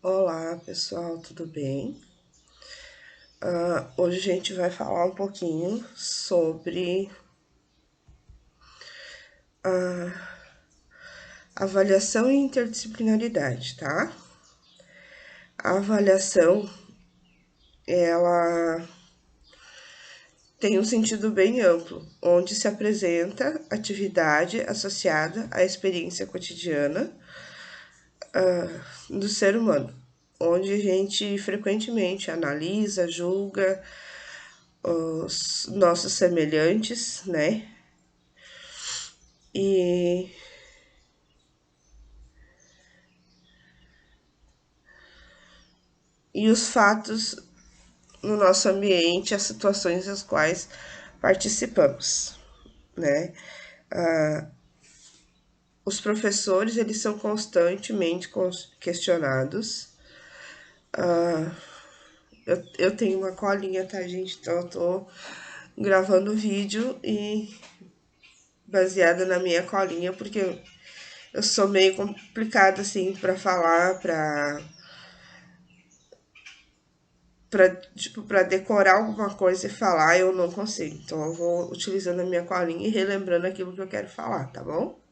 Olá, pessoal, tudo bem? Hoje a gente vai falar um pouquinho sobre avaliação e interdisciplinaridade, tá? A avaliação, ela tem um sentido bem amplo, onde se apresenta atividade associada à experiência cotidiana do ser humano, onde a gente frequentemente analisa, julga os nossos semelhantes, né? E os fatos no nosso ambiente, as situações das quais participamos, né? Os professores, eles são constantemente questionados. Eu tenho uma colinha, tá, gente? Então eu tô gravando o vídeo e baseada na minha colinha, porque eu sou meio complicada, assim, pra falar, pra decorar alguma coisa e falar, eu não consigo. Então eu vou utilizando a minha colinha e relembrando aquilo que eu quero falar, tá bom?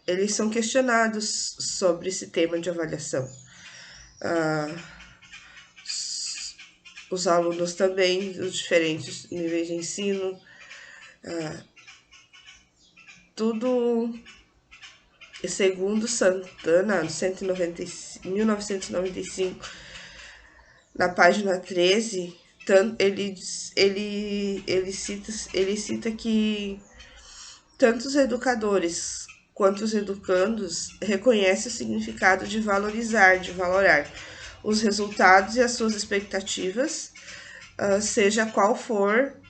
Eles são questionados sobre esse tema de avaliação. Os alunos também, os diferentes níveis de ensino, tudo segundo Santana, 1995, na página 13, ele cita que tanto os educadores quanto os educandos reconhecem o significado de valorizar, de valorar os resultados e as suas expectativas, seja qual for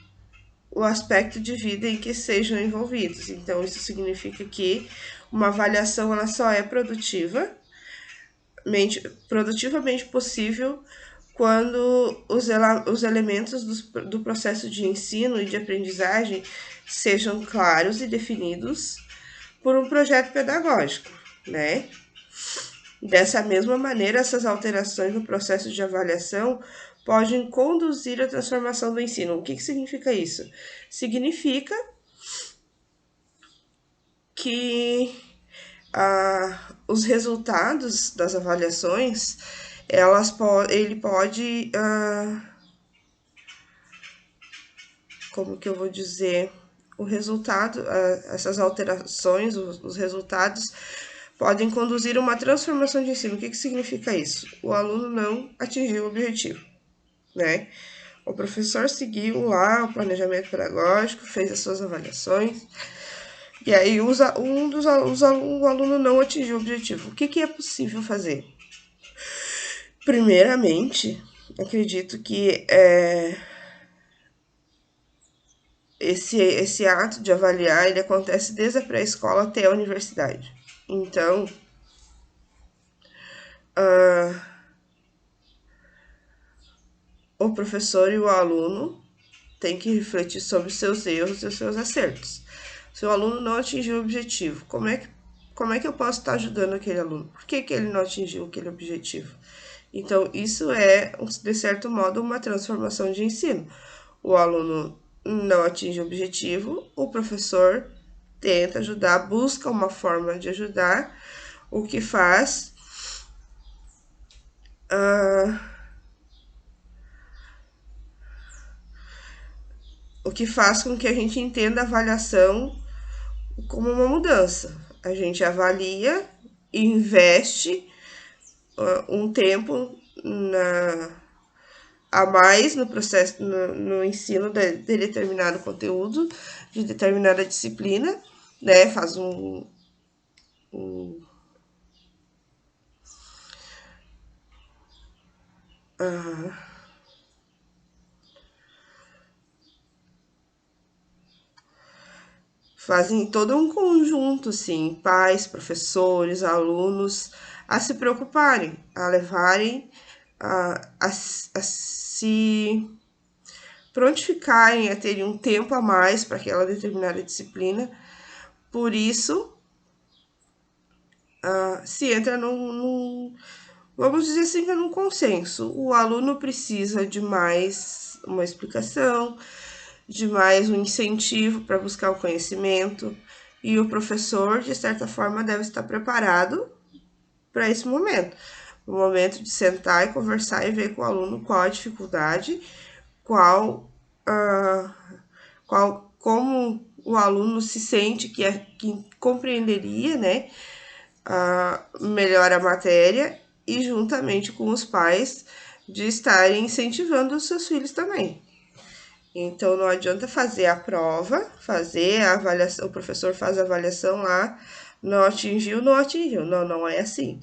o aspecto de vida em que sejam envolvidos. Então, isso significa que uma avaliação ela só é produtivamente possível quando os elementos do processo de ensino e de aprendizagem sejam claros e definidos por um projeto pedagógico, né? Dessa mesma maneira, essas alterações no processo de avaliação podem conduzir à transformação do ensino. O que significa isso? Significa que os resultados das avaliações, ele pode, como que eu vou dizer, o resultado, essas alterações, os resultados podem conduzir a uma transformação de ensino. O que significa isso? O aluno não atingiu o objetivo, né? O professor seguiu lá o planejamento pedagógico, fez as suas avaliações, e aí o aluno não atingiu o objetivo. O que é possível fazer? Primeiramente, acredito que esse ato de avaliar ele acontece desde a pré-escola até a universidade. Então, o professor e o aluno têm que refletir sobre os seus erros e os seus acertos. Se o aluno não atingiu o objetivo, como é que eu posso estar ajudando aquele aluno? Por que ele não atingiu aquele objetivo? Então, isso é, de certo modo, uma transformação de ensino. O aluno não atinge o objetivo, o professor tenta ajudar, busca uma forma de ajudar, o que faz com que a gente entenda a avaliação como uma mudança. A gente avalia e investe um tempo a mais no processo, no ensino de determinado conteúdo, de determinada disciplina, né? Faz um fazem todo um conjunto, assim, pais, professores, alunos, a se preocuparem, a levarem, a se prontificarem a terem um tempo a mais para aquela determinada disciplina. Por isso, se entra vamos dizer assim, que é num consenso. O aluno precisa de mais uma explicação, de mais um incentivo para buscar o conhecimento, e o professor, de certa forma, deve estar preparado para esse momento. O momento de sentar e conversar e ver com o aluno qual a dificuldade, como o aluno se sente que compreenderia, né, melhor a matéria, e juntamente com os pais de estarem incentivando os seus filhos também. Então não adianta fazer a prova, fazer a avaliação, o professor faz a avaliação lá, não atingiu, não atingiu. Não, não é assim.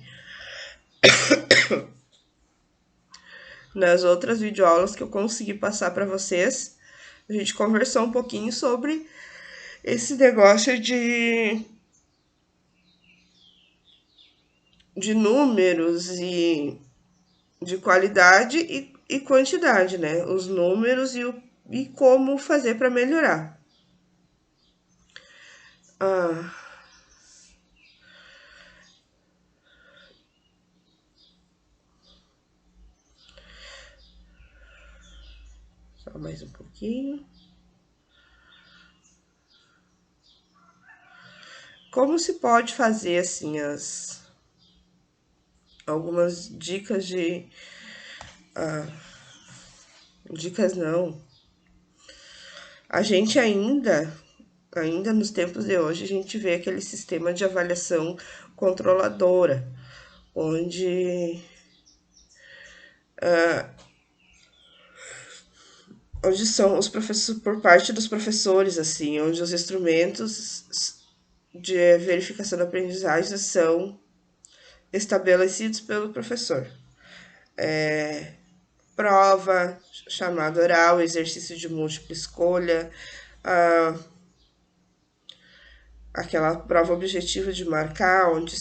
Nas outras videoaulas que eu consegui passar para vocês, a gente conversou um pouquinho sobre esse negócio de números e de qualidade e quantidade, né? Os números e como fazer para melhorar. Só mais um pouquinho. Como se pode fazer assim algumas dicas dicas não. A gente ainda nos tempos de hoje, a gente vê aquele sistema de avaliação controladora, onde são os professores, por parte dos professores, assim, onde os instrumentos de verificação da aprendizagem são estabelecidos pelo professor. Prova, chamada oral, exercício de múltipla escolha, aquela prova objetiva de marcar, onde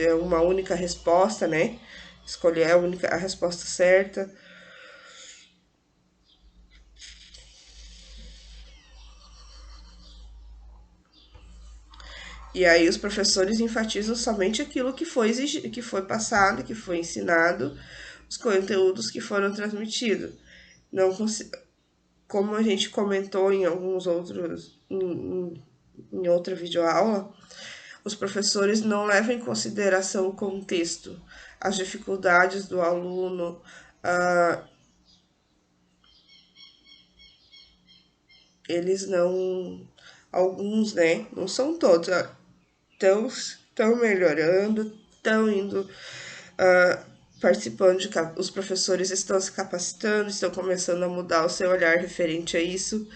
é uma única resposta, né? Escolher a resposta certa. E aí os professores enfatizam somente aquilo que foi exigido, que foi passado, que foi ensinado, os conteúdos que foram transmitidos. Não, como a gente comentou em alguns outros, em outra videoaula, os professores não levam em consideração o contexto, as dificuldades do aluno, eles não, alguns, né, não são todos, estão melhorando, estão indo participando os professores estão se capacitando, estão começando a mudar o seu olhar referente a isso.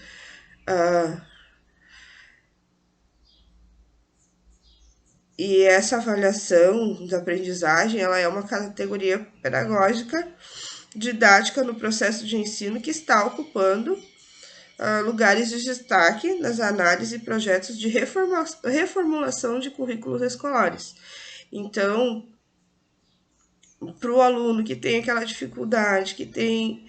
E essa avaliação da aprendizagem, ela é uma categoria pedagógica didática no processo de ensino que está ocupando lugares de destaque nas análises e projetos de reformulação de currículos escolares. Então, para o aluno que tem aquela dificuldade, que tem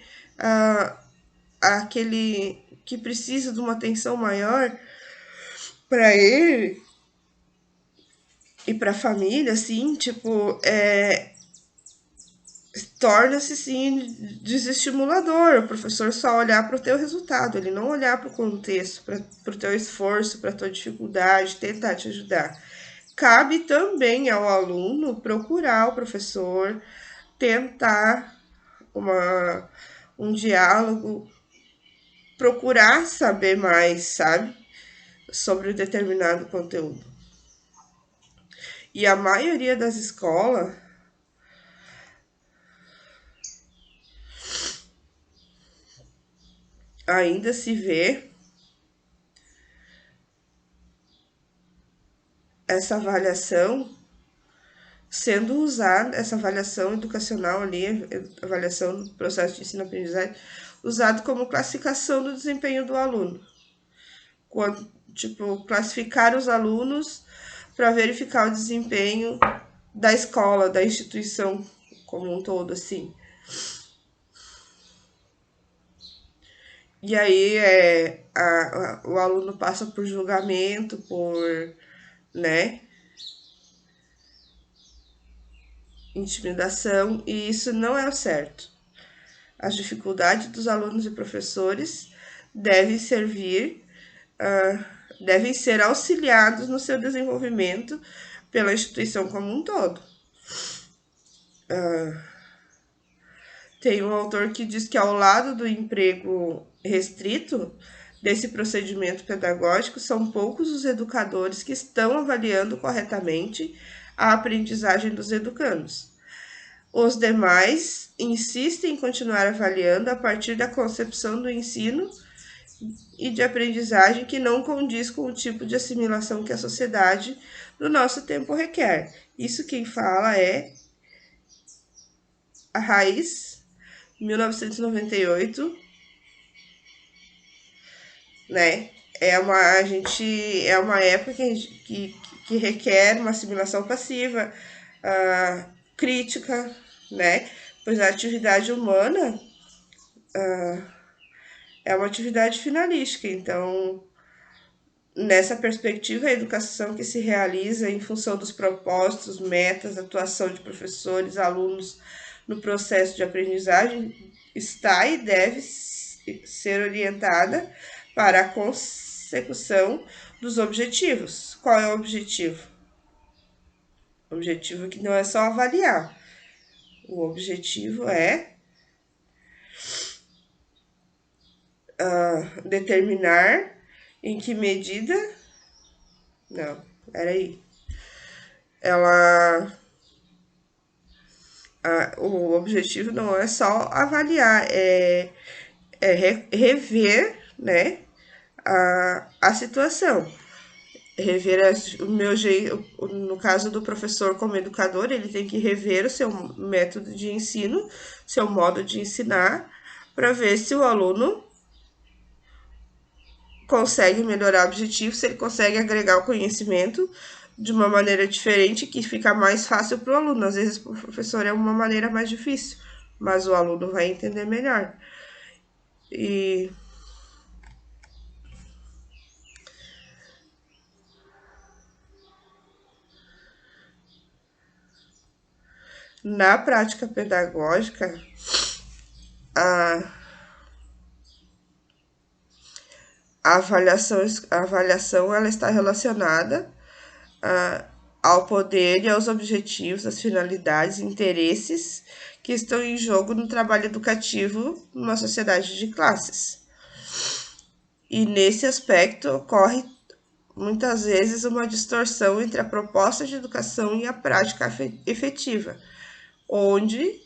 aquele que precisa de uma atenção maior, para ele e para a família, assim, tipo, torna-se, sim, desestimulador. O professor só olhar para o teu resultado, ele não olhar para o contexto, para o teu esforço, para a tua dificuldade, tentar te ajudar. Cabe também ao aluno procurar o professor, tentar um diálogo, procurar saber mais, sabe, sobre o determinado conteúdo. E a maioria das escolas ainda se vê essa avaliação sendo usada, essa avaliação educacional ali, avaliação do processo de ensino-aprendizagem, usado como classificação do desempenho do aluno. Quando, tipo, classificar os alunos para verificar o desempenho da escola, da instituição como um todo, assim. E aí o aluno passa por julgamento, né? intimidação, e isso não é o certo. As dificuldades dos alunos e professores devem devem ser auxiliados no seu desenvolvimento pela instituição como um todo. Tem um autor que diz que ao lado do emprego restrito desse procedimento pedagógico, são poucos os educadores que estão avaliando corretamente a aprendizagem dos educandos. Os demais insistem em continuar avaliando a partir da concepção do ensino e de aprendizagem que não condiz com o tipo de assimilação que a sociedade do nosso tempo requer. Isso quem fala é a Raiz, 1998, né? É uma época que requer uma assimilação passiva, crítica, né? Pois a atividade humana é uma atividade finalística, então nessa perspectiva, a educação que se realiza em função dos propósitos, metas, atuação de professores, alunos no processo de aprendizagem está e deve ser orientada para a consecução dos objetivos. Qual é o objetivo? O objetivo que não é só avaliar. O objetivo é determinar em que medida... Não, peraí. O objetivo não é só avaliar, rever, né, a situação. Rever o meu jeito, no caso do professor como educador, ele tem que rever o seu método de ensino, seu modo de ensinar, para ver se o aluno consegue melhorar o objetivo, se ele consegue agregar o conhecimento de uma maneira diferente que fica mais fácil para o aluno. Às vezes, para o professor é uma maneira mais difícil, mas o aluno vai entender melhor. E na prática pedagógica, a avaliação ela está relacionada ao poder e aos objetivos, às finalidades e interesses que estão em jogo no trabalho educativo numa sociedade de classes. E nesse aspecto ocorre muitas vezes uma distorção entre a proposta de educação e a prática efetiva, onde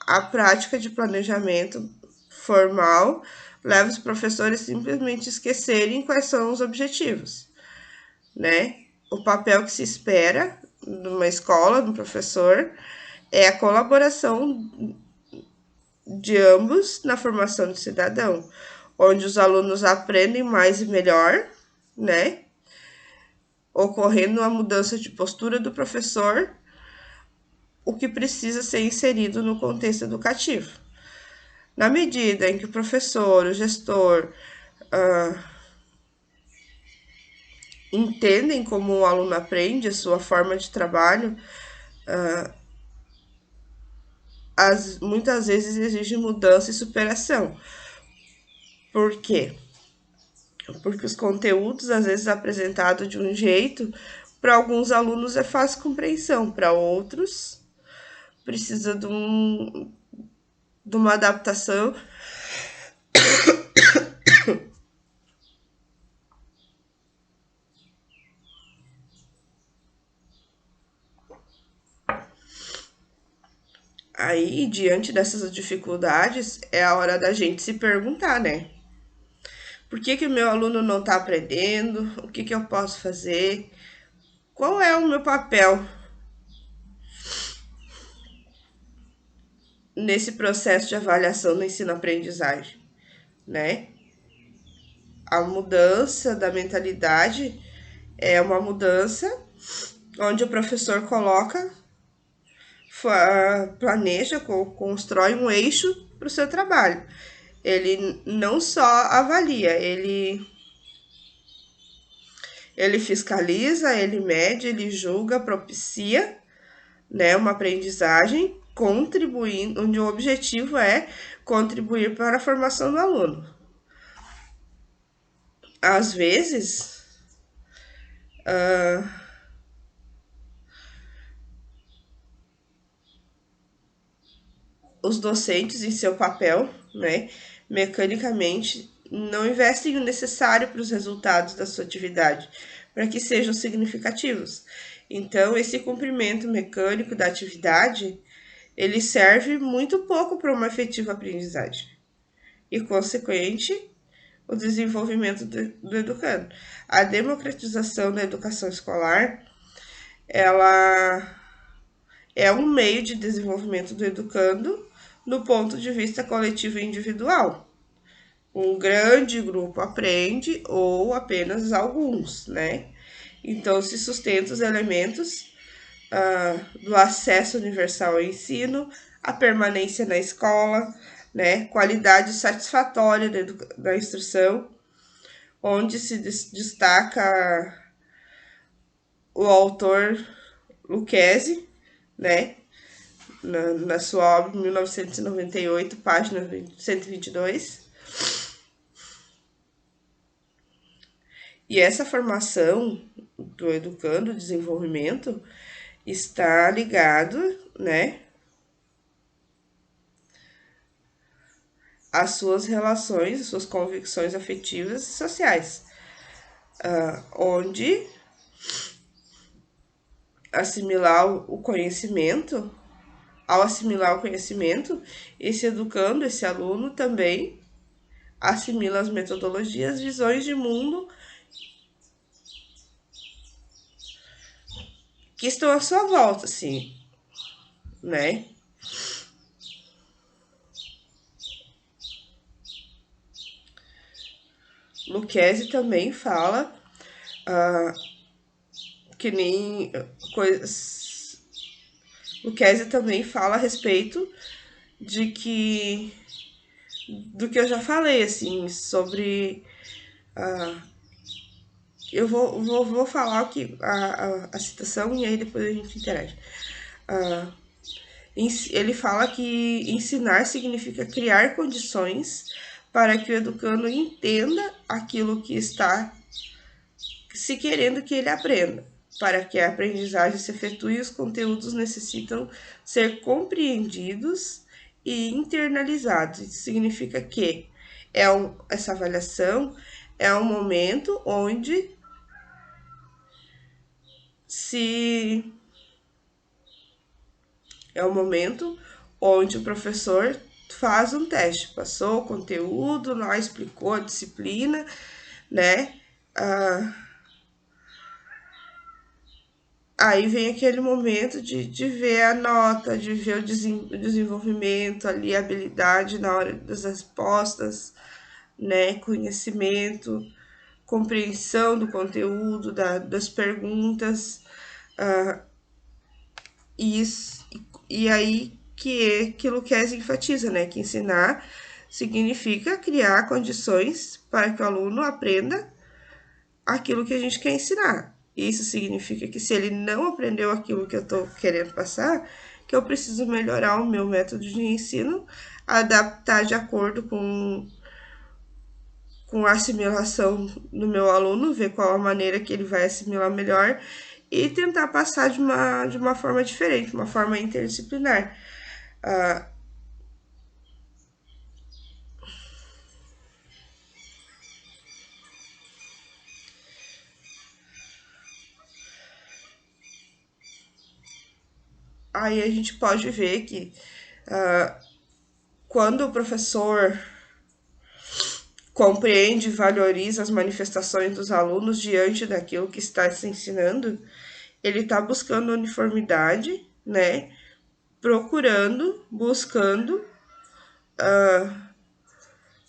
a prática de planejamento formal leva os professores simplesmente a esquecerem quais são os objetivos, né? O papel que se espera numa escola, de um professor, é a colaboração de ambos na formação do cidadão, onde os alunos aprendem mais e melhor, né? Ocorrendo a mudança de postura do professor, o que precisa ser inserido no contexto educativo. Na medida em que o professor, o gestor, entendem como o aluno aprende, a sua forma de trabalho, muitas vezes exige mudança e superação. Por quê? Porque os conteúdos, às vezes, apresentados de um jeito, para alguns alunos é fácil compreensão, para outros precisa de uma adaptação. Aí, diante dessas dificuldades, é a hora da gente se perguntar, né? Por que o meu aluno não está aprendendo? O que eu posso fazer? Qual é o meu papel nesse processo de avaliação do ensino-aprendizagem, né? A mudança da mentalidade é uma mudança onde o professor planeja, constrói um eixo para o seu trabalho. Ele não só avalia, ele fiscaliza, ele mede, ele julga, propicia, né? Uma aprendizagem contribuindo, onde o objetivo é contribuir para a formação do aluno. Às vezes, os docentes, em seu papel, né, mecanicamente, não investem o necessário para os resultados da sua atividade, para que sejam significativos. Então, esse cumprimento mecânico da atividade, ele serve muito pouco para uma efetiva aprendizagem e, consequente, o desenvolvimento do educando. A democratização da educação escolar, ela é um meio de desenvolvimento do educando no ponto de vista coletivo e individual. Um grande grupo aprende ou apenas alguns, né? Então, se sustenta os elementos do acesso universal ao ensino, a permanência na escola, né? Qualidade satisfatória da instrução, onde se destaca o autor Lucchesi, né? Na sua obra, 1998, página 122. E essa formação do educando, desenvolvimento, está ligado, né, às suas relações, às suas convicções afetivas e sociais, onde assimilar o conhecimento, ao assimilar o conhecimento, esse educando, esse aluno também assimila as metodologias, visões de mundo que estão à sua volta, assim, né? Lucchesi também fala que nem coisas. Lucchesi também fala a respeito de que do que eu já falei, assim, sobre. Eu vou falar aqui a citação e aí depois a gente interage. Ele fala que ensinar significa criar condições para que o educando entenda aquilo que está se querendo que ele aprenda. Para que a aprendizagem se efetue, os conteúdos necessitam ser compreendidos e internalizados. Isso significa que essa avaliação é um momento onde se é o momento onde o professor faz um teste, passou o conteúdo, lá explicou a disciplina, né? Aí vem aquele momento de ver a nota, de ver o desenvolvimento ali, a habilidade na hora das respostas, né? Conhecimento, compreensão do conteúdo, das perguntas. E, isso, e aí que Lucchesi enfatiza, né? Que ensinar significa criar condições para que o aluno aprenda aquilo que a gente quer ensinar. Isso significa que se ele não aprendeu aquilo que eu estou querendo passar, que eu preciso melhorar o meu método de ensino, adaptar de acordo com a assimilação do meu aluno, ver qual a maneira que ele vai assimilar melhor e tentar passar de uma forma diferente, uma forma interdisciplinar. Aí a gente pode ver que quando o professor compreende e valoriza as manifestações dos alunos diante daquilo que está se ensinando, ele está buscando uniformidade, né? Buscando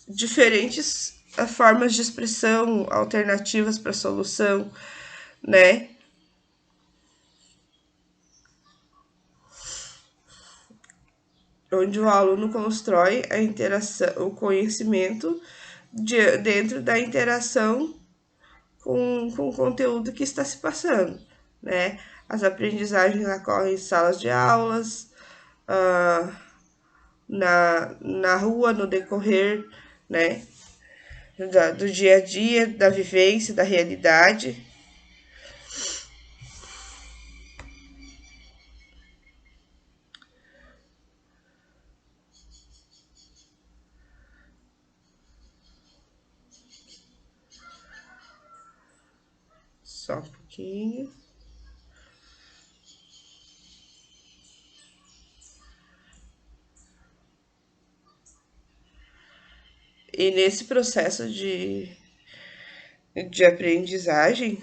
diferentes formas de expressão, alternativas para solução, né? Onde o aluno constrói a interação, o conhecimento dentro da interação com o conteúdo que está se passando, né? As aprendizagens ocorrem em salas de aulas, ah, na rua, no decorrer, né? Do dia a dia, da vivência, da realidade. Só um pouquinho. E nesse processo de aprendizagem,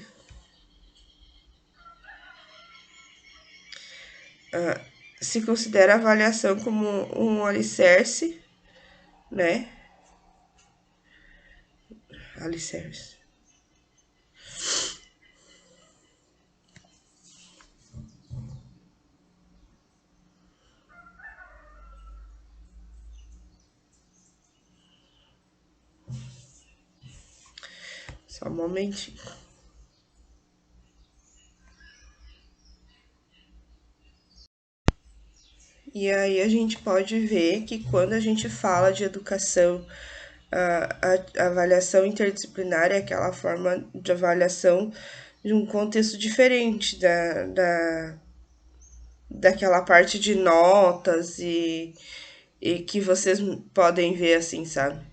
se considera a avaliação como um alicerce, né? Alicerce. Só um momentinho. E aí a gente pode ver que quando a gente fala de educação, a avaliação interdisciplinar é aquela forma de avaliação de um contexto diferente daquela parte de notas e que vocês podem ver assim, sabe?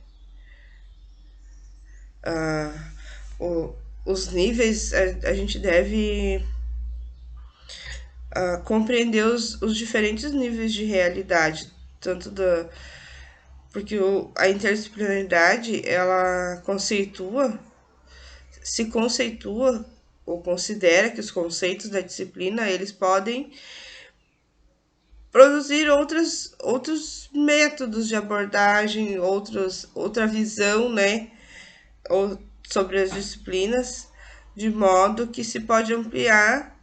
O, os níveis, a gente deve compreender os diferentes níveis de realidade, tanto da. Porque a interdisciplinaridade, ela se conceitua ou considera que os conceitos da disciplina, eles podem produzir outros métodos de abordagem, outra visão, né, ou sobre as disciplinas, de modo que se pode ampliar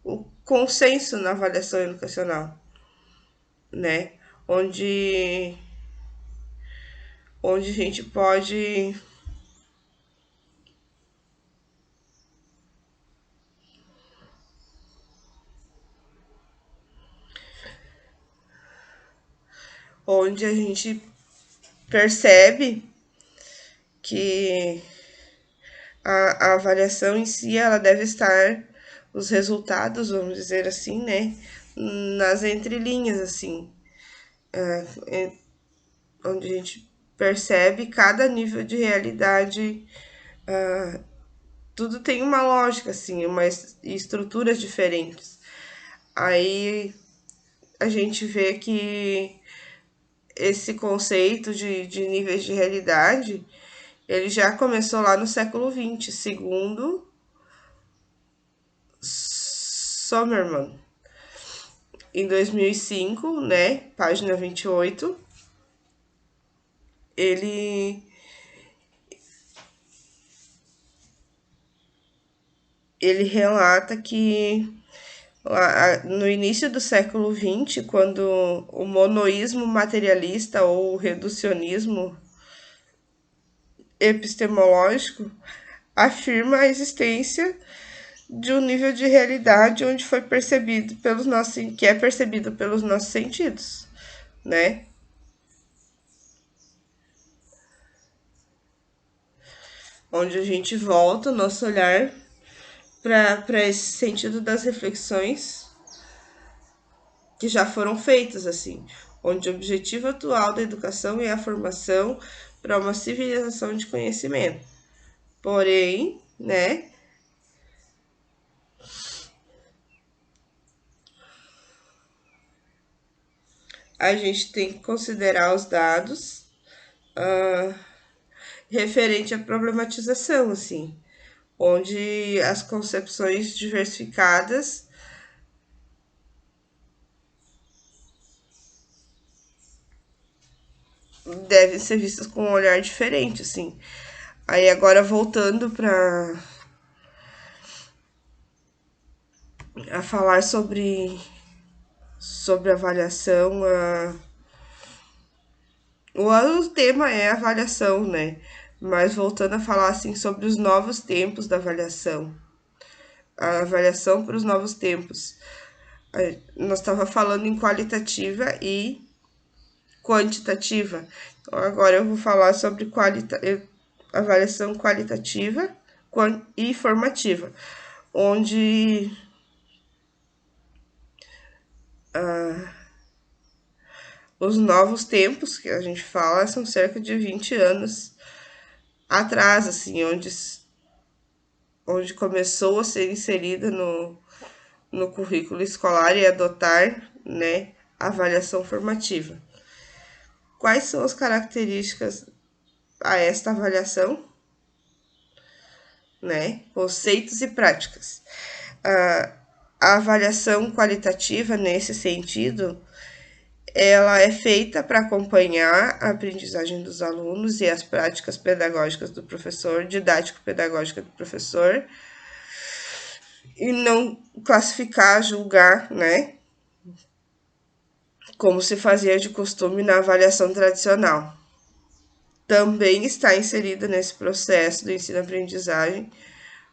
o consenso na avaliação educacional, né, onde a gente pode onde a gente percebe que a avaliação em si ela deve estar os resultados, vamos dizer assim, né, nas entrelinhas, assim, onde a gente percebe cada nível de realidade, tudo tem uma lógica, assim, estruturas diferentes. Aí a gente vê que esse conceito de níveis de realidade, ele já começou lá no século XX, segundo Sommerman, em 2005, né, página 28, ele ele relata que no início do século XX, quando o monoísmo materialista ou o reducionismo epistemológico afirma a existência de um nível de realidade onde foi percebido pelos nossos, que é percebido pelos nossos sentidos, né? Onde a gente volta o nosso olhar para esse sentido das reflexões que já foram feitas, assim, onde o objetivo atual da educação é a formação para uma civilização de conhecimento. Porém, né, a gente tem que considerar os dados referente à problematização, assim, onde as concepções diversificadas devem ser vistas com um olhar diferente, assim. Aí agora voltando para a falar sobre avaliação, o tema é avaliação, né? Mas voltando a falar assim sobre os novos tempos da avaliação. a avaliação para os novos tempos. Nós estava falando em qualitativa e quantitativa. Então, agora eu vou falar sobre avaliação qualitativa e formativa, onde os novos tempos que a gente fala são cerca de 20 anos atrás, assim, onde começou a ser inserida no currículo escolar e adotar, né, a avaliação formativa. Quais são as características a esta avaliação? Né? Conceitos e práticas. A avaliação qualitativa, nesse sentido, ela é feita para acompanhar a aprendizagem dos alunos e as práticas pedagógicas do professor, didático-pedagógica do professor, e não classificar, julgar, né? Como se fazia de costume na avaliação tradicional. Também está inserida nesse processo do ensino-aprendizagem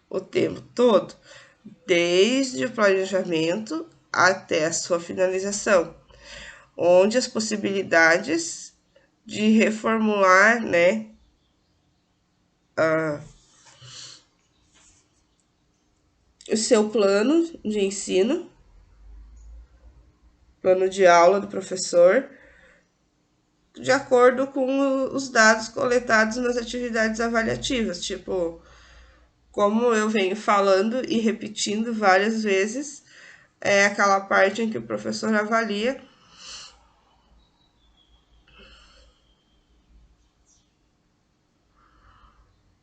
o tempo todo, desde o planejamento até a sua finalização, onde as possibilidades de reformular, né, o seu plano de ensino, plano de aula do professor, de acordo com os dados coletados nas atividades avaliativas, tipo, como eu venho falando e repetindo várias vezes, é aquela parte em que o professor avalia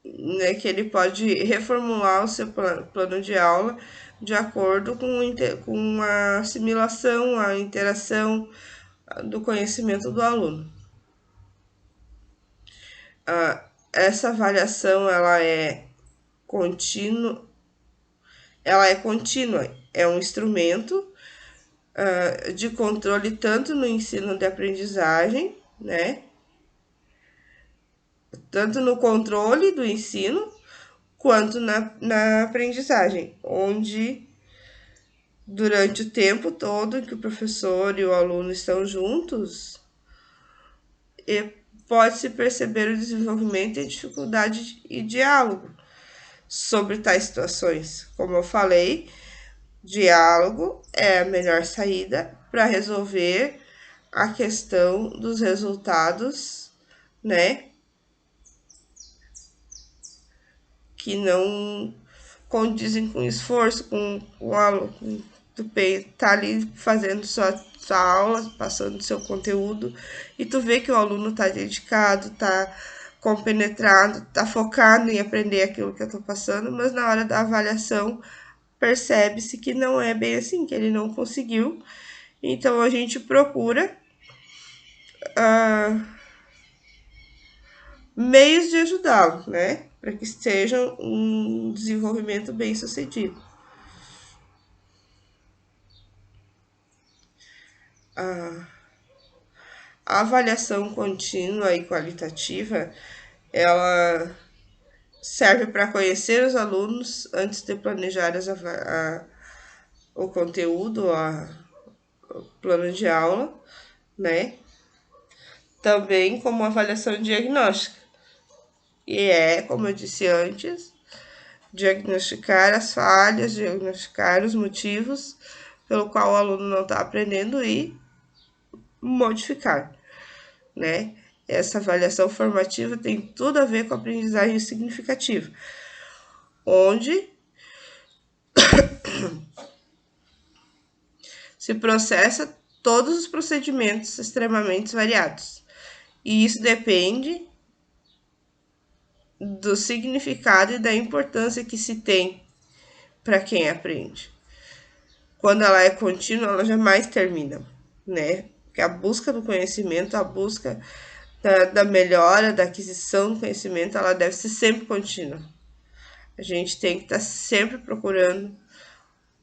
né, que ele pode reformular o seu plano de aula de acordo com a assimilação, a interação do conhecimento do aluno. Essa avaliação contínua, é um instrumento de controle tanto no ensino de aprendizagem, né? Tanto no controle do ensino, quanto na aprendizagem, onde durante o tempo todo que o professor e o aluno estão juntos, pode-se perceber o desenvolvimento e dificuldade e diálogo sobre tais situações. Como eu falei, diálogo é a melhor saída para resolver a questão dos resultados, né? Que não condizem com o esforço, com o aluno. Tu tá ali fazendo sua aula, passando seu conteúdo, e tu vê que o aluno tá dedicado, tá compenetrado, tá focado em aprender aquilo que eu tô passando, mas na hora da avaliação percebe-se que não é bem assim, que ele não conseguiu. Então a gente procura meios de ajudá-lo, né? Para que seja um desenvolvimento bem sucedido. A avaliação contínua e qualitativa, ela serve para conhecer os alunos antes de planejar o conteúdo, o plano de aula, né? Também como avaliação diagnóstica. E como eu disse antes, diagnosticar as falhas, diagnosticar os motivos pelo qual o aluno não está aprendendo e modificar, né? Essa avaliação formativa tem tudo a ver com a aprendizagem significativa, onde se processa todos os procedimentos extremamente variados. E isso depende do significado e da importância que se tem para quem aprende. Quando ela é contínua, ela jamais termina, né? Porque a busca do conhecimento, a busca da melhora, da aquisição do conhecimento, ela deve ser sempre contínua. A gente tem que estar sempre procurando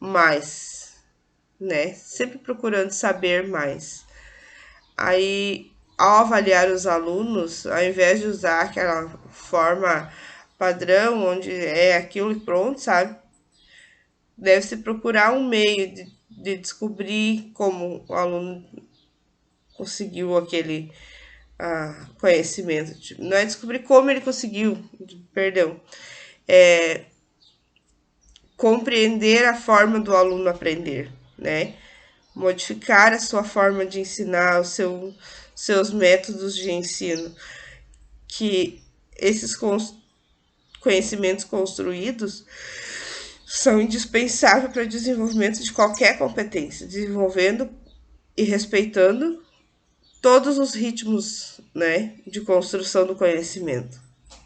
mais, né? Sempre procurando saber mais. Aí, ao avaliar os alunos, ao invés de usar aquela forma padrão, onde é aquilo e pronto, sabe? deve-se procurar um meio de descobrir como o aluno conseguiu aquele conhecimento. Tipo, não é descobrir como ele conseguiu, perdão, é compreender a forma do aluno aprender, né? Modificar a sua forma de ensinar, seus métodos de ensino, que esses conhecimentos construídos são indispensáveis para o desenvolvimento de qualquer competência, desenvolvendo e respeitando todos os ritmos, né, de construção do conhecimento.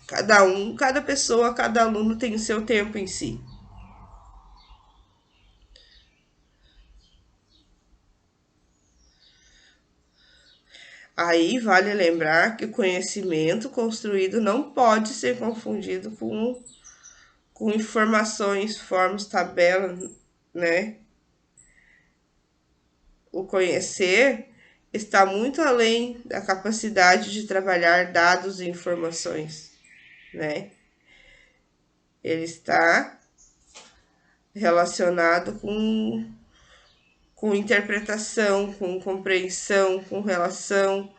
Cada pessoa, cada aluno tem o seu tempo em si. Aí vale lembrar que o conhecimento construído não pode ser confundido com informações, formas, tabelas, né? O conhecer está muito além da capacidade de trabalhar dados e informações, né? Ele está relacionado com interpretação, com compreensão, com relação,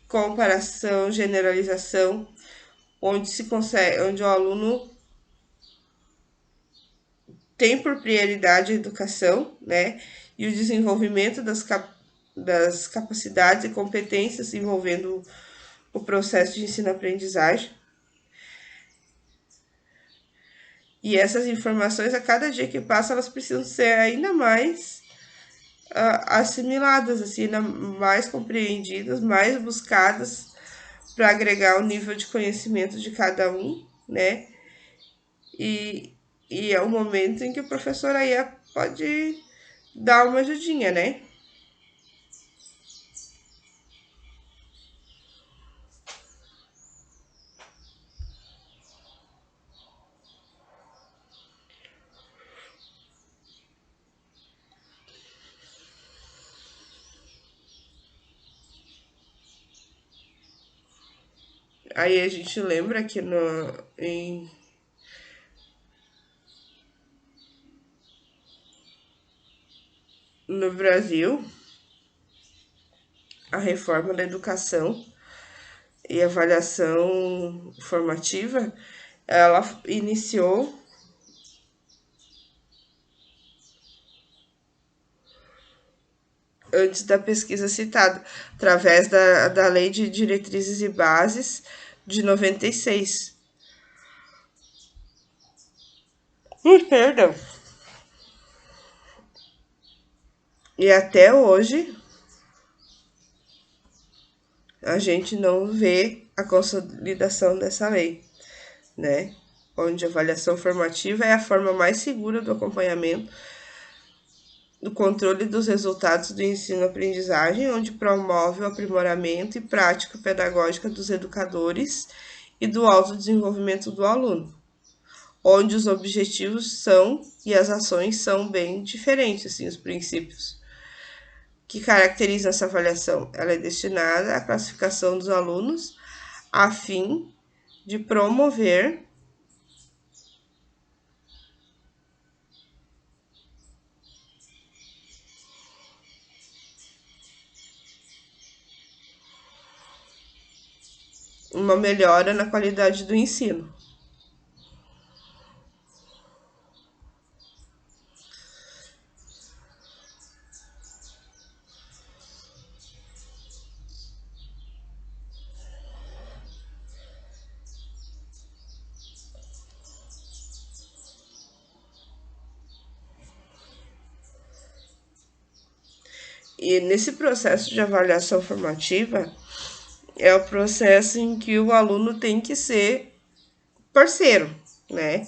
comparação, generalização, onde se consegue, onde o aluno tem por prioridade a educação, né, e o desenvolvimento das capacidades e competências envolvendo o processo de ensino-aprendizagem. E essas informações, a cada dia que passa, elas precisam ser ainda mais assimiladas, assim, ainda mais compreendidas, mais buscadas para agregar o nível de conhecimento de cada um, né? E, e é o momento em que o professor aí pode dar uma ajudinha, né? Aí a gente lembra que no Brasil, a reforma da educação e avaliação formativa, ela iniciou antes da pesquisa citada, através da Lei de Diretrizes e Bases de 96. Perdão. E até hoje a gente não vê a consolidação dessa lei, né? Onde a avaliação formativa é a forma mais segura do acompanhamento, do controle dos resultados do ensino-aprendizagem, onde promove o aprimoramento e prática pedagógica dos educadores e do autodesenvolvimento do aluno, onde os objetivos são e as ações são bem diferentes, assim, os princípios que caracterizam essa avaliação. Ela é destinada à classificação dos alunos a fim de promover uma melhora na qualidade do ensino. E nesse processo de avaliação formativa, é o processo em que o aluno tem que ser parceiro, né?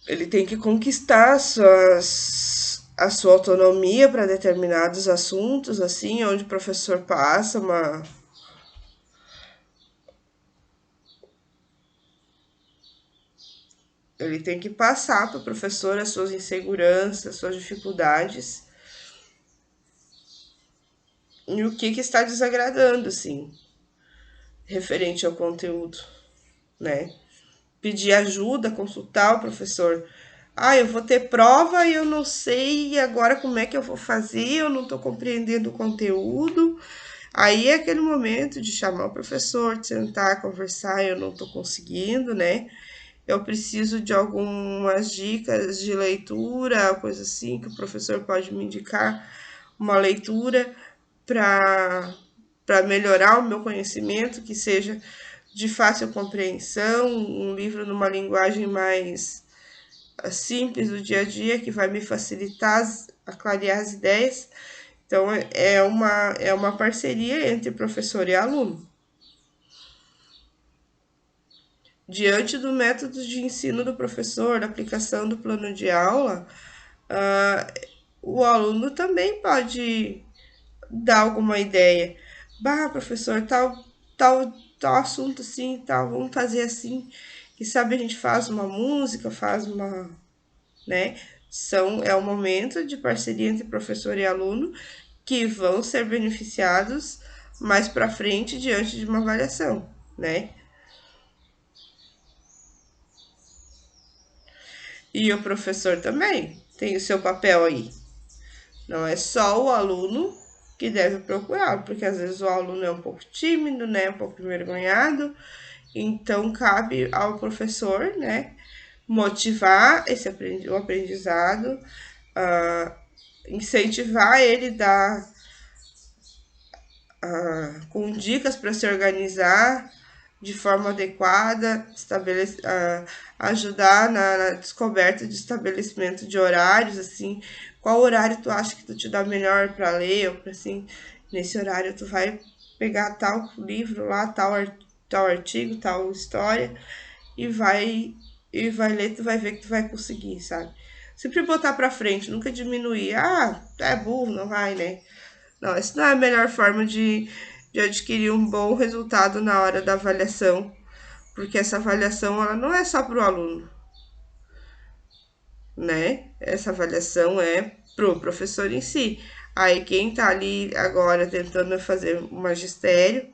Ele tem que conquistar a sua autonomia para determinados assuntos, assim, onde o professor passa uma. Ele tem que passar para o professor as suas inseguranças, as suas dificuldades e o que está desagradando, assim, referente ao conteúdo, né? pedir ajuda, consultar o professor. Ah, eu vou ter prova e eu não sei agora como é que eu vou fazer, eu não estou compreendendo o conteúdo. Aí é aquele momento de chamar o professor, de sentar, conversar, eu não estou conseguindo, né? Eu preciso de algumas dicas de leitura, coisa assim, que o professor pode me indicar uma leitura para melhorar o meu conhecimento, que seja de fácil compreensão, um livro numa linguagem mais simples do dia a dia, que vai me facilitar a clarear as ideias. Então, é uma parceria entre professor e aluno. Diante do método de ensino do professor, da aplicação do plano de aula, o aluno também pode dar alguma ideia. Bah, professor, tal assunto assim, tal, vamos fazer assim. E sabe, a gente faz uma música, faz uma, né? É um momento de parceria entre professor e aluno que vão ser beneficiados mais para frente diante de uma avaliação, né? E o professor também tem o seu papel aí. Não é só o aluno que deve procurar, porque às vezes o aluno é um pouco tímido, né, um pouco envergonhado, então cabe ao professor, né, motivar o aprendizado, uh, incentivar ele com dicas para se organizar de forma adequada, ajudar na descoberta de estabelecimento de horários, assim, qual horário tu acha que tu te dá melhor para ler, ou para assim, nesse horário tu vai pegar tal livro lá, tal artigo, tal história e vai ler, tu vai ver que tu vai conseguir, sabe? Sempre botar para frente, nunca diminuir. Ah, é burro, não vai, né? Não, essa não é a melhor forma de adquirir um bom resultado na hora da avaliação, porque essa avaliação ela não é só para o aluno, né? Essa avaliação é pro professor em si. Aí quem está ali agora tentando fazer o magistério,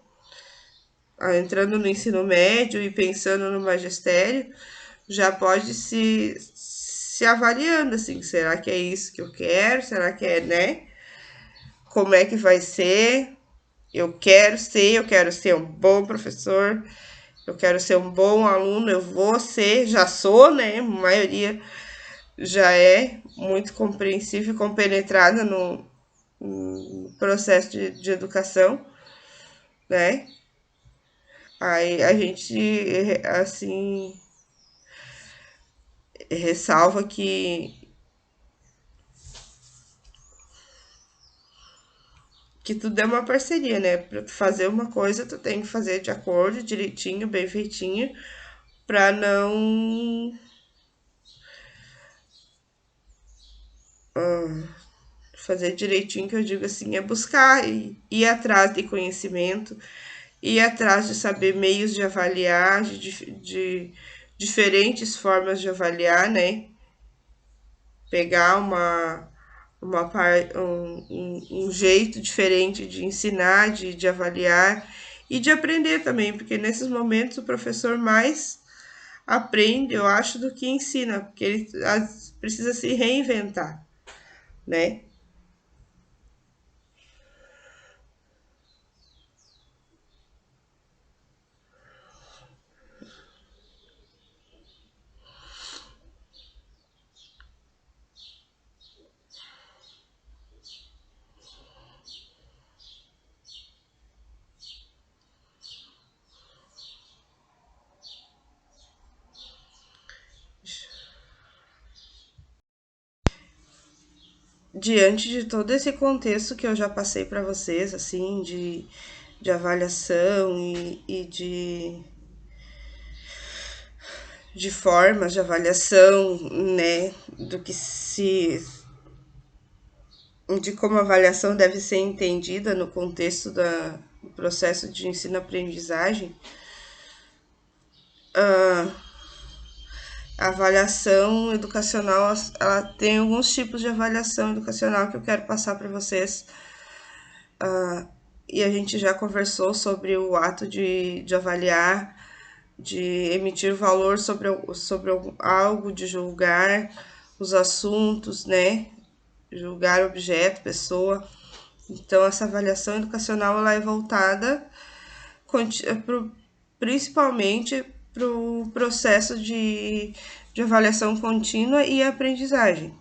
entrando no ensino médio e pensando no magistério, já pode se avaliando assim, será que é isso que eu quero? Será que é, né? Como é que vai ser? Eu quero ser um bom professor, eu quero ser um bom aluno, eu vou ser, já sou, né? A maioria já é muito compreensível e compenetrada no processo de educação, né? Aí a gente, assim, ressalva que tudo é uma parceria, né? Para tu fazer uma coisa, tu tem que fazer de acordo, direitinho, bem feitinho, para não fazer direitinho, que eu digo assim, é buscar e ir atrás de conhecimento, ir atrás de saber meios de avaliar, de diferentes formas de avaliar, né? Pegar um jeito diferente de ensinar, de avaliar e de aprender também, porque nesses momentos o professor mais aprende, eu acho, do que ensina, porque ele precisa se reinventar, né? Diante de todo esse contexto que eu já passei para vocês, assim, de avaliação e de formas de avaliação, né, de como a avaliação deve ser entendida no contexto do processo de ensino-aprendizagem, a avaliação educacional, ela tem alguns tipos de avaliação educacional que eu quero passar para vocês. E a gente já conversou sobre o ato de avaliar, de emitir valor sobre algo, de julgar os assuntos, né? Julgar objeto, pessoa. Então, essa avaliação educacional ela é voltada principalmente para o processo de avaliação contínua e aprendizagem,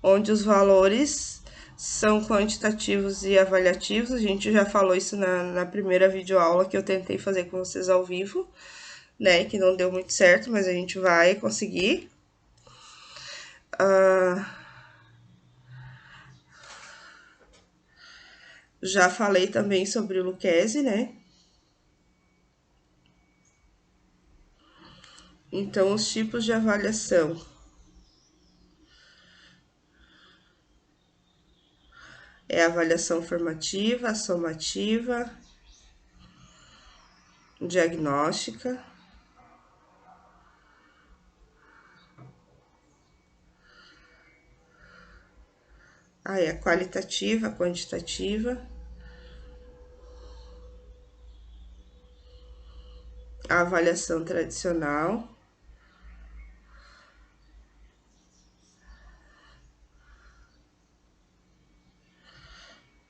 onde os valores são quantitativos e avaliativos. A gente já falou isso na primeira videoaula que eu tentei fazer com vocês ao vivo, né? Que não deu muito certo, mas a gente vai conseguir. Já falei também sobre o Lucchesi, né? Então, os tipos de avaliação é a avaliação formativa, a somativa, diagnóstica, aí a qualitativa, a quantitativa, a avaliação tradicional,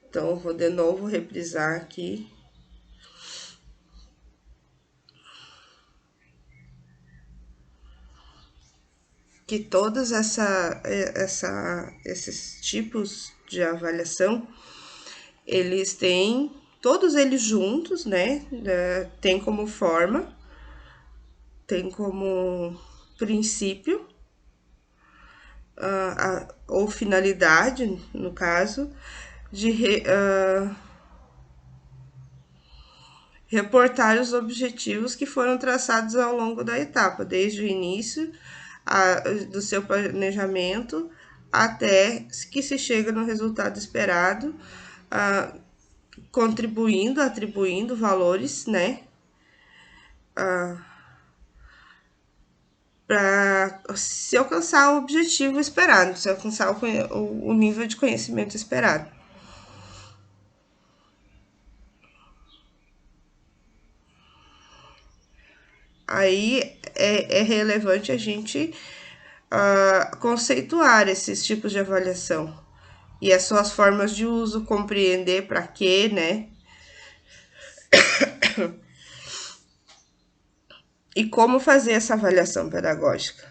então eu vou de novo reprisar aqui. Que todos esses tipos de avaliação, eles têm, todos eles juntos, né? Tem como forma, tem como princípio, ou finalidade, no caso, de reportar os objetivos que foram traçados ao longo da etapa, desde o início do seu planejamento até que se chega no resultado esperado, atribuindo valores, né, para se alcançar o objetivo esperado, se alcançar o nível de conhecimento esperado. Aí é relevante a gente conceituar esses tipos de avaliação e as suas formas de uso, compreender para quê, né? E como fazer essa avaliação pedagógica.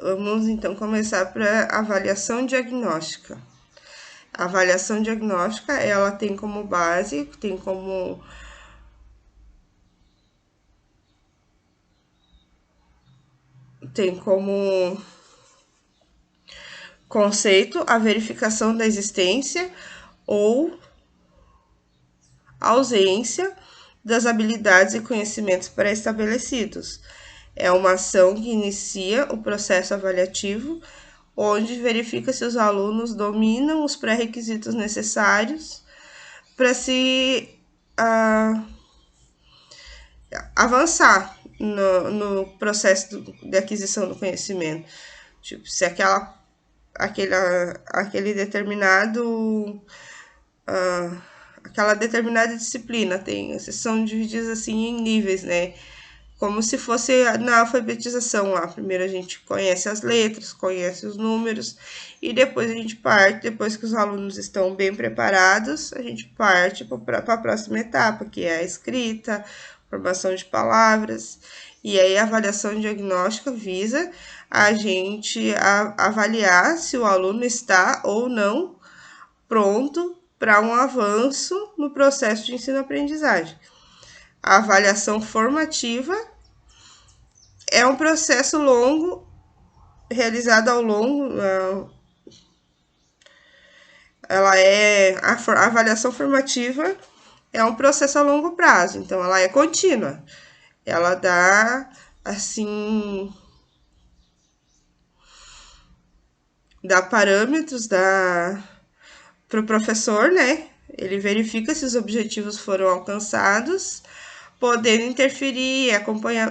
Vamos então começar para avaliação diagnóstica. A avaliação diagnóstica, ela tem como base, tem como conceito a verificação da existência ou ausência das habilidades e conhecimentos pré-estabelecidos. É uma ação que inicia o processo avaliativo, onde verifica se os alunos dominam os pré-requisitos necessários para se avançar no processo de aquisição do conhecimento. Tipo, se aquele determinado aquela determinada disciplina tem, são divididas assim em níveis, né? Como se fosse na alfabetização lá. Primeiro a gente conhece as letras, conhece os números e depois a gente parte, depois que os alunos estão bem preparados, a gente parte para a próxima etapa, que é a escrita, formação de palavras. E aí a avaliação diagnóstica visa a gente avaliar se o aluno está ou não pronto para um avanço no processo de ensino-aprendizagem. A avaliação formativa é um processo longo, realizado ao longo. A avaliação formativa é um processo a longo prazo, então ela é contínua. Ela dá, assim, dá parâmetros para o professor, né? Ele verifica se os objetivos foram alcançados, podendo interferir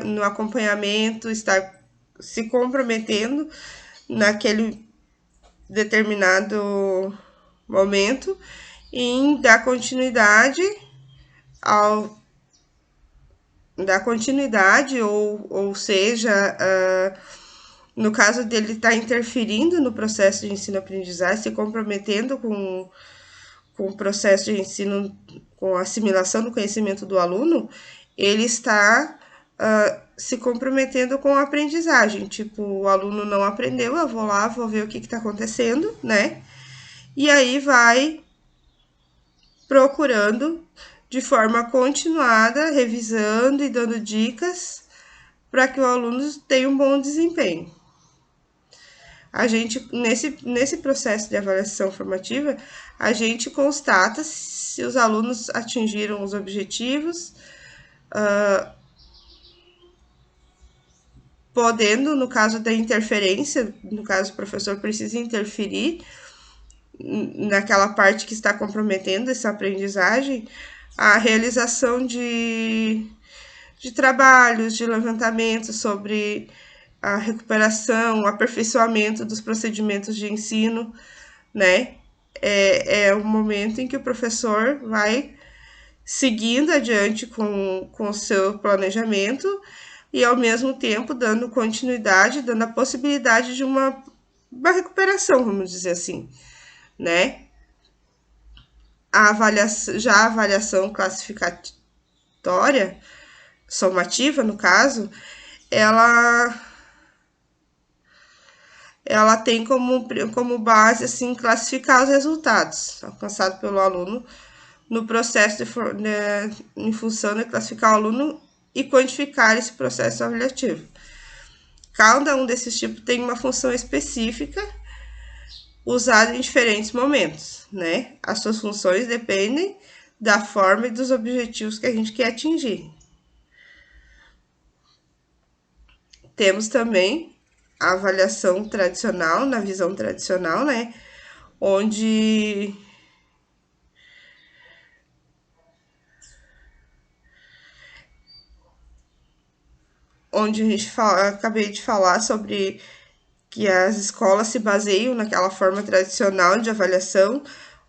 no acompanhamento, estar se comprometendo naquele determinado momento em dar continuidade ou seja, no caso dele estar interferindo no processo de ensino-aprendizagem, se comprometendo com o processo de ensino, com a assimilação do conhecimento do aluno, ele está se comprometendo com a aprendizagem. Tipo, o aluno não aprendeu, eu vou lá, vou ver o que está acontecendo, né? E aí vai procurando de forma continuada, revisando e dando dicas para que o aluno tenha um bom desempenho. A gente, nesse processo de avaliação formativa, a gente constata se os alunos atingiram os objetivos, podendo, no caso da interferência, no caso o professor precisa interferir naquela parte que está comprometendo essa aprendizagem, a realização de trabalhos, de levantamento sobre a recuperação, o aperfeiçoamento dos procedimentos de ensino, né? É o momento em que o professor vai seguindo adiante com o seu planejamento e, ao mesmo tempo, dando continuidade, dando a possibilidade de uma recuperação, vamos dizer assim, né? A avaliação classificatória, somativa, no caso, ela tem como base, assim, classificar os resultados alcançados pelo aluno no processo em função de classificar o aluno e quantificar esse processo avaliativo. Cada um desses tipos tem uma função específica usada em diferentes momentos, né? As suas funções dependem da forma e dos objetivos que a gente quer atingir. Temos também a avaliação tradicional, na visão tradicional, né? Onde a gente acabei de falar sobre que as escolas se baseiam naquela forma tradicional de avaliação,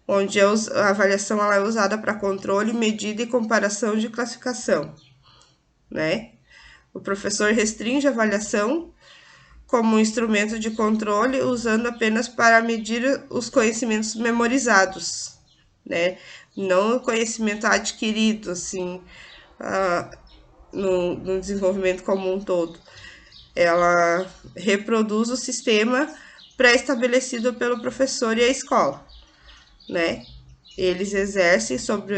onde a avaliação ela é usada para controle, medida e comparação de classificação, né? O professor restringe a avaliação como um instrumento de controle, usando apenas para medir os conhecimentos memorizados, né? Não o conhecimento adquirido, assim, no desenvolvimento como um todo. Ela reproduz o sistema pré-estabelecido pelo professor e a escola, né? Eles exercem sobre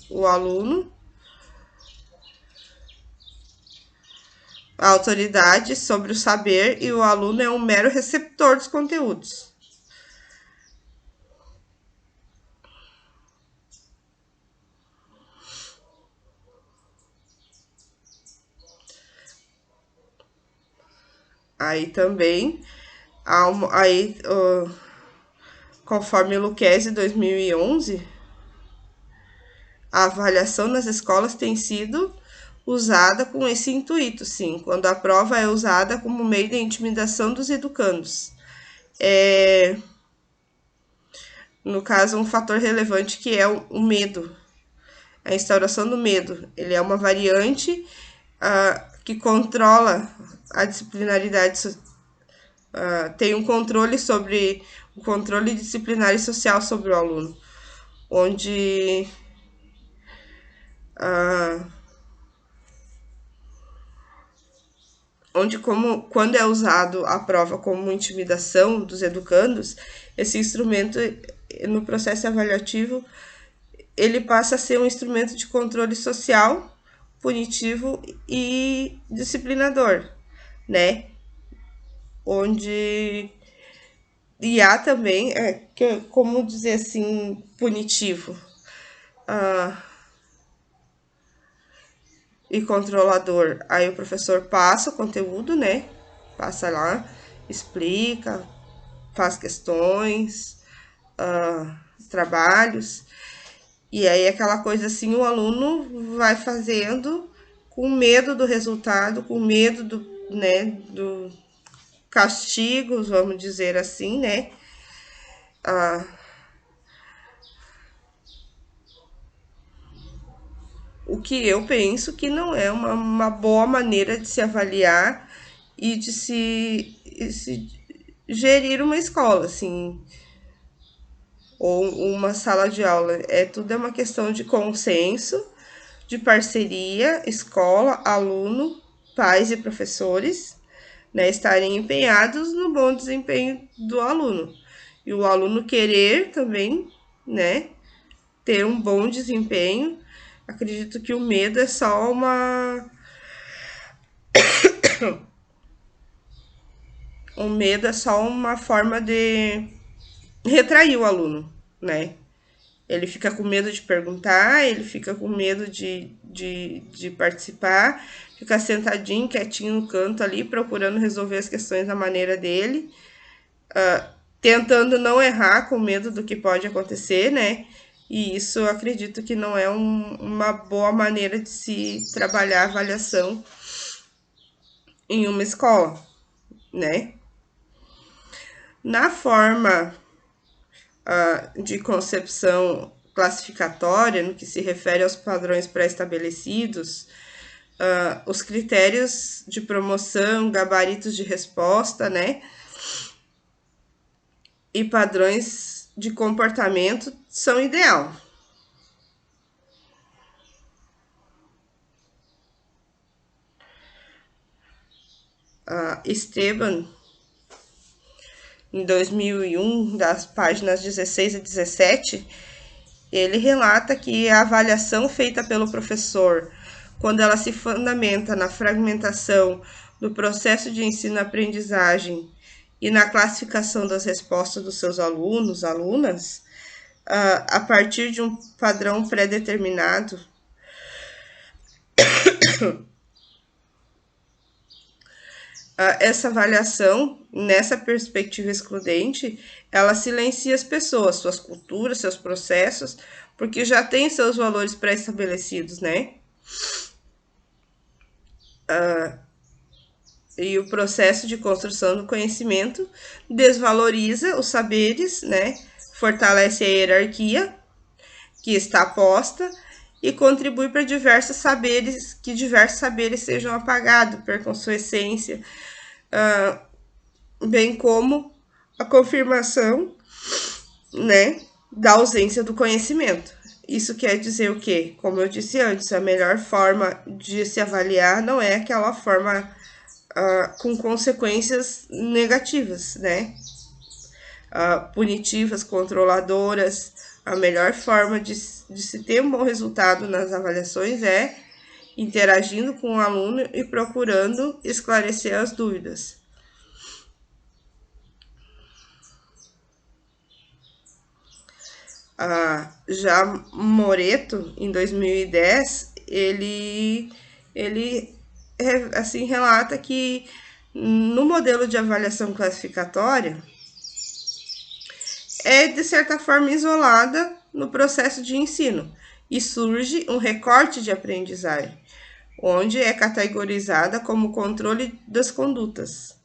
o aluno a autoridade sobre o saber e o aluno é um mero receptor dos conteúdos. Aí também, conforme Lucchesi 2011, a avaliação nas escolas tem sido usada com esse intuito, sim, quando a prova é usada como meio de intimidação dos educandos. No caso, um fator relevante que é o medo, a instauração do medo. Ele é uma variante que controla a disciplinaridade, tem um controle sobre o controle disciplinar e social sobre o aluno, onde quando é usado a prova como intimidação dos educandos, esse instrumento no processo avaliativo ele passa a ser um instrumento de controle social, punitivo e disciplinador, né? Onde e há também, como dizer assim, punitivo e controlador. Aí o professor passa o conteúdo, né? Passa lá, explica, faz questões, trabalhos. E aí aquela coisa assim, o aluno vai fazendo com medo do resultado, com medo do castigos, vamos dizer assim, né? ah, o que eu penso que não é uma boa maneira de se avaliar e de se gerir uma escola, assim, ou uma sala de aula. Tudo é uma questão de consenso, de parceria, escola, aluno, pais e professores, né, estarem empenhados no bom desempenho do aluno. E o aluno querer também, né, ter um bom desempenho. Acredito que o medo é só uma forma de retrair o aluno, né? Ele fica com medo de perguntar, ele fica com medo de participar, fica sentadinho, quietinho no canto ali, procurando resolver as questões da maneira dele, tentando não errar com medo do que pode acontecer, né? E isso eu acredito que não é uma boa maneira de se trabalhar a avaliação em uma escola, né? Na forma de concepção classificatória, no que se refere aos padrões pré-estabelecidos, os critérios de promoção, gabaritos de resposta, né? E padrões de comportamento são ideal. Esteban, em 2001, das páginas 16 a 17, ele relata que a avaliação feita pelo professor, quando ela se fundamenta na fragmentação do processo de ensino-aprendizagem e na classificação das respostas dos seus alunos, alunas, a partir de um padrão pré-determinado, essa avaliação, nessa perspectiva excludente, ela silencia as pessoas, suas culturas, seus processos, porque já tem seus valores pré-estabelecidos, né? E o processo de construção do conhecimento desvaloriza os saberes, né? Fortalece a hierarquia que está posta e contribui para diversos saberes sejam apagados, percam sua essência, bem como a confirmação, né, da ausência do conhecimento. Isso quer dizer o quê? Como eu disse antes, a melhor forma de se avaliar não é aquela forma com consequências negativas, né? Punitivas, controladoras. A melhor forma de se ter um bom resultado nas avaliações é interagindo com o aluno e procurando esclarecer as dúvidas. Já Moreto, em 2010, ele assim relata que no modelo de avaliação classificatória é de certa forma isolada no processo de ensino e surge um recorte de aprendizagem, onde é categorizada como controle das condutas,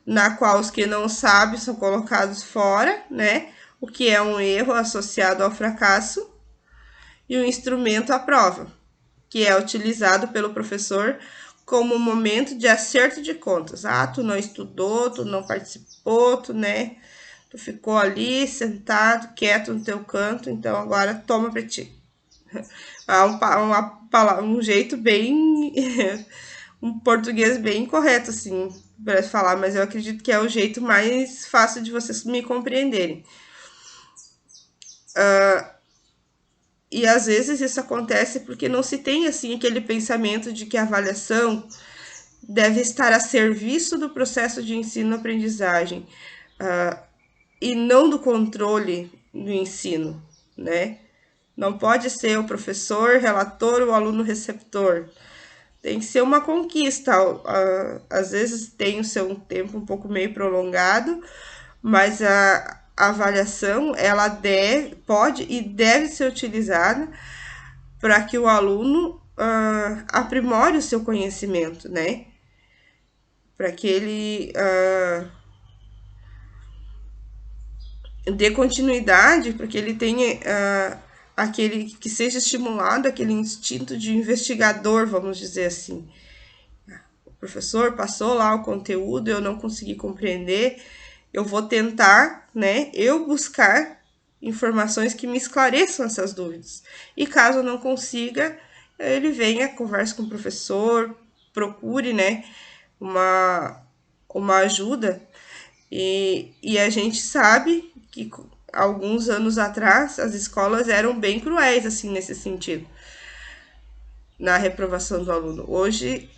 na qual os que não sabem são colocados fora, né? O que é um erro associado ao fracasso, e o instrumento à prova, que é utilizado pelo professor como momento de acerto de contas. Tu não estudou, tu não participou, né? Tu ficou ali sentado, quieto no teu canto, então agora toma pra ti. Um jeito bem... um português bem correto, assim, para falar, mas eu acredito que é o jeito mais fácil de vocês me compreenderem. E às vezes isso acontece porque não se tem, assim, aquele pensamento de que a avaliação deve estar a serviço do processo de ensino-aprendizagem, e não do controle do ensino, né? Não pode ser o professor relator, o aluno receptor. Tem que ser uma conquista. Às vezes tem o seu tempo um pouco meio prolongado, mas a avaliação ela pode e deve ser utilizada para que o aluno aprimore o seu conhecimento, né? Para que ele dê continuidade, porque ele tenha aquele que seja estimulado, aquele instinto de investigador, vamos dizer assim. O professor passou lá o conteúdo, eu não consegui compreender, eu vou tentar, né, eu buscar informações que me esclareçam essas dúvidas. E caso eu não consiga, ele venha, converse com o professor, procure, né, uma ajuda. E a gente sabe que alguns anos atrás as escolas eram bem cruéis, assim, nesse sentido, na reprovação do aluno. Hoje,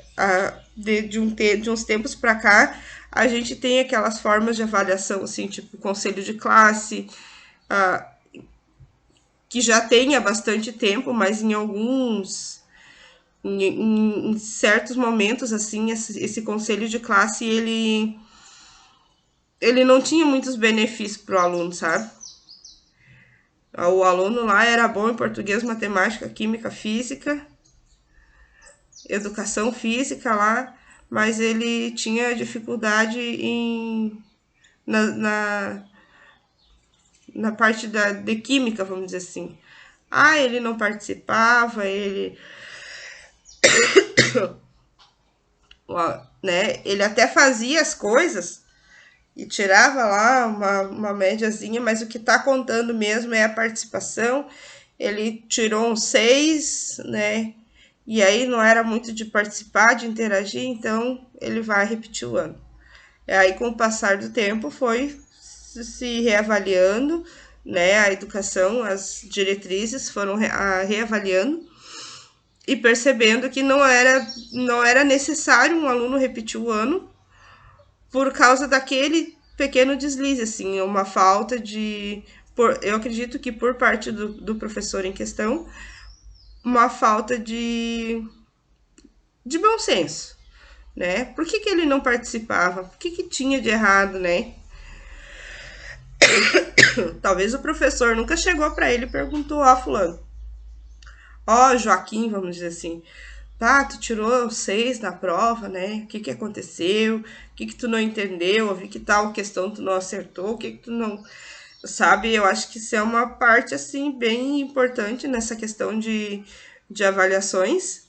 de uns tempos para cá, a gente tem aquelas formas de avaliação, assim, tipo conselho de classe, que já tem há bastante tempo, mas em certos momentos, assim, esse conselho de classe, ele não tinha muitos benefícios para o aluno, sabe? O aluno lá era bom em português, matemática, química, física, educação física lá, mas ele tinha dificuldade na, na, na parte de química, vamos dizer assim. Ele não participava, né, ele até fazia as coisas e tirava lá uma médiazinha, mas o que está contando mesmo é a participação. Ele tirou um 6, né? E aí não era muito de participar, de interagir, então ele vai repetir o ano. E aí, com o passar do tempo, foi se reavaliando, né? A educação, as diretrizes foram reavaliando e percebendo que não era necessário um aluno repetir o ano por causa daquele pequeno deslize, assim, uma falta de. Eu acredito que por parte do professor em questão, uma falta de bom senso, né? Por que ele não participava? O que tinha de errado, né? Talvez o professor nunca chegou para ele e perguntou: fulano, Joaquim, vamos dizer assim, tá, tu tirou 6 na prova, né? O que aconteceu? O que tu não entendeu? Eu vi que tal questão tu não acertou, o que tu não. Sabe, eu acho que isso é uma parte, assim, bem importante nessa questão de avaliações.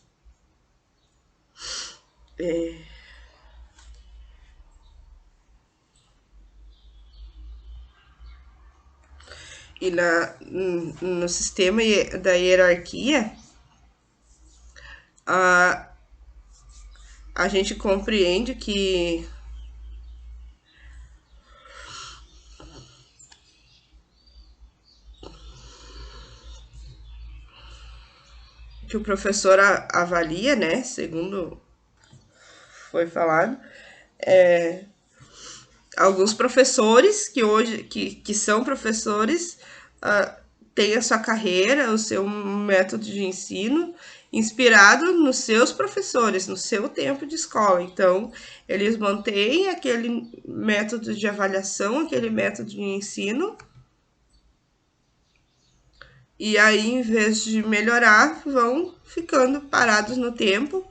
E no sistema da hierarquia, a, a gente compreende que o professor avalia, né, segundo foi falado, alguns professores que hoje que são professores têm a sua carreira, o seu método de ensino inspirado nos seus professores, no seu tempo de escola. Então, eles mantêm aquele método de avaliação, aquele método de ensino, e aí, em vez de melhorar, vão ficando parados no tempo,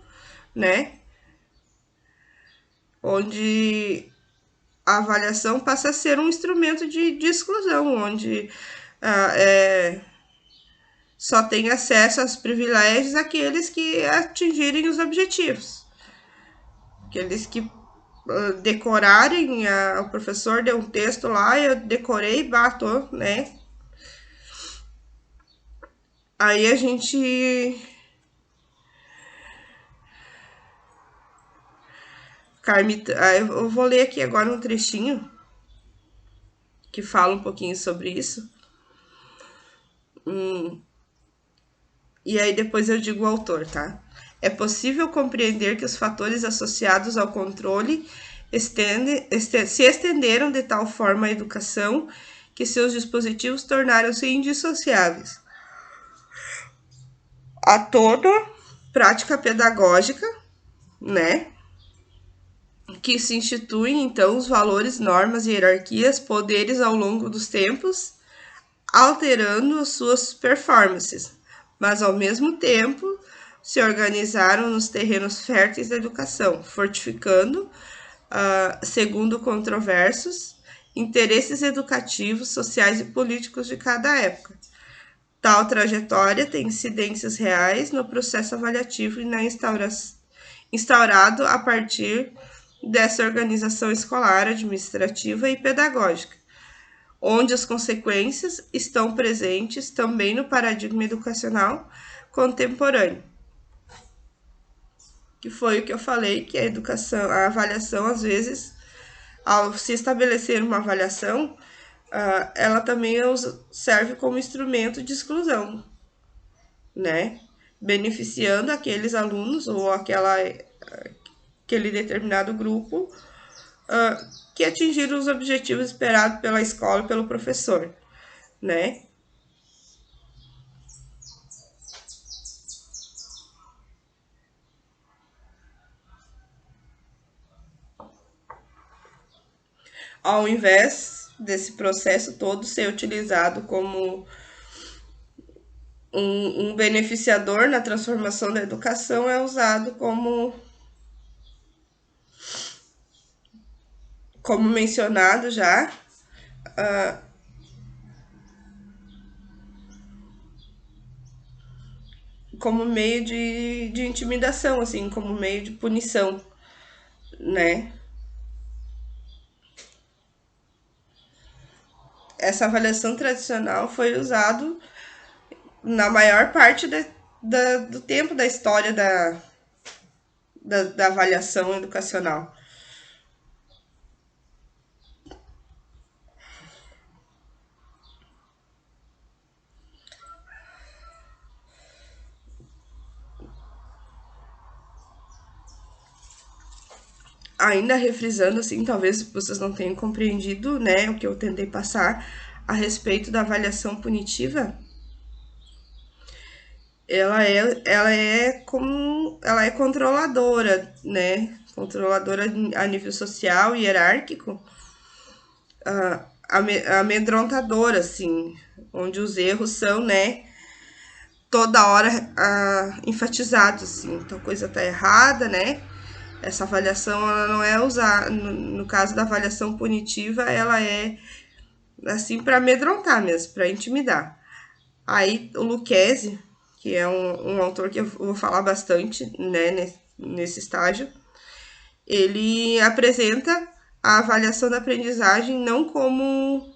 né? Onde a avaliação passa a ser um instrumento de exclusão, onde só tem acesso aos privilégios aqueles que atingirem os objetivos. Aqueles que decorarem, o professor deu um texto lá, eu decorei, bato, né? Aí a gente eu vou ler aqui agora um trechinho que fala um pouquinho sobre isso. E aí depois eu digo o autor, tá? É possível compreender que os fatores associados ao controle se estenderam de tal forma à educação que seus dispositivos tornaram-se indissociáveis a toda prática pedagógica, né? Que se instituem, então, os valores, normas, hierarquias, poderes ao longo dos tempos, alterando suas performances, mas ao mesmo tempo se organizaram nos terrenos férteis da educação, fortificando, segundo controversos, interesses educativos, sociais e políticos de cada época. Tal trajetória tem incidências reais no processo avaliativo e instaurado a partir dessa organização escolar, administrativa e pedagógica, onde as consequências estão presentes também no paradigma educacional contemporâneo. Que foi o que eu falei, que a avaliação, às vezes, ao se estabelecer uma avaliação, ela também serve como instrumento de exclusão, né? Beneficiando aqueles alunos ou aquele determinado grupo que atingiram os objetivos esperados pela escola e pelo professor, né? Ao invés desse processo todo ser utilizado como um beneficiador na transformação da educação, é usado como mencionado já, como meio de intimidação, assim, como meio de punição, né? Essa avaliação tradicional foi usada na maior parte do tempo da história da avaliação educacional. Ainda refrisando, assim, talvez vocês não tenham compreendido, né, o que eu tentei passar a respeito da avaliação punitiva. Ela é controladora, né, controladora a nível social e hierárquico, amedrontadora, assim, onde os erros são, né, toda hora enfatizados, assim, então a coisa tá errada, né, essa avaliação ela não é usada, no caso da avaliação punitiva, ela é assim para amedrontar mesmo, para intimidar. Aí o Lucchesi, que é um autor que eu vou falar bastante, né, nesse estágio, ele apresenta a avaliação da aprendizagem não como...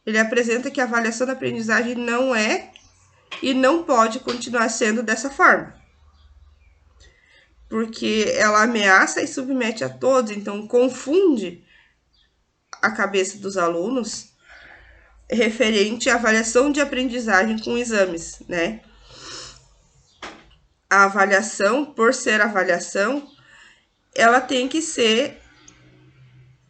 Ele apresenta que a avaliação da aprendizagem não é e não pode continuar sendo dessa forma, porque ela ameaça e submete a todos, então confunde a cabeça dos alunos referente à avaliação de aprendizagem com exames, né? A avaliação, por ser avaliação, ela tem que ser,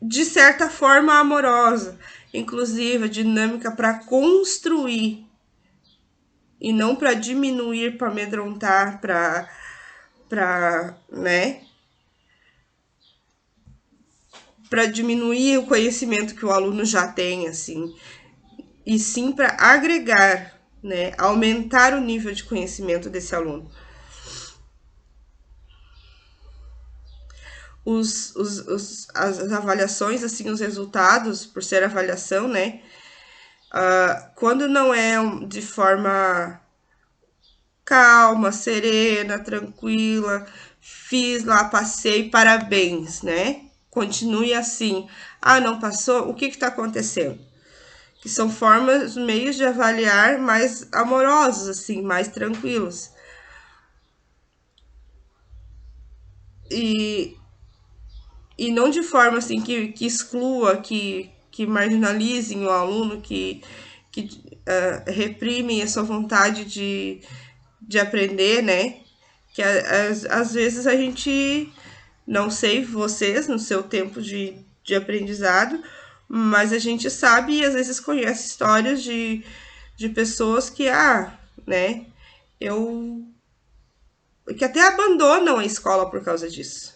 de certa forma, amorosa, inclusiva, dinâmica, para construir e não para diminuir, para amedrontar, né? Para diminuir o conhecimento que o aluno já tem, assim, e sim para agregar, né? Aumentar o nível de conhecimento desse aluno. As avaliações, assim, os resultados, por ser avaliação, né? Quando não é de forma calma, serena, tranquila, fiz lá, passei, parabéns, né? Continue assim. Ah, não passou? O que está acontecendo? Que são formas, meios de avaliar mais amorosos, assim, mais tranquilos. E não de forma assim que exclua, que marginalizem o aluno, que reprimem a sua vontade de aprender, né? Que às vezes a gente, não sei vocês no seu tempo de aprendizado, mas a gente sabe e às vezes conhece histórias de pessoas que, né, que até abandonam a escola por causa disso,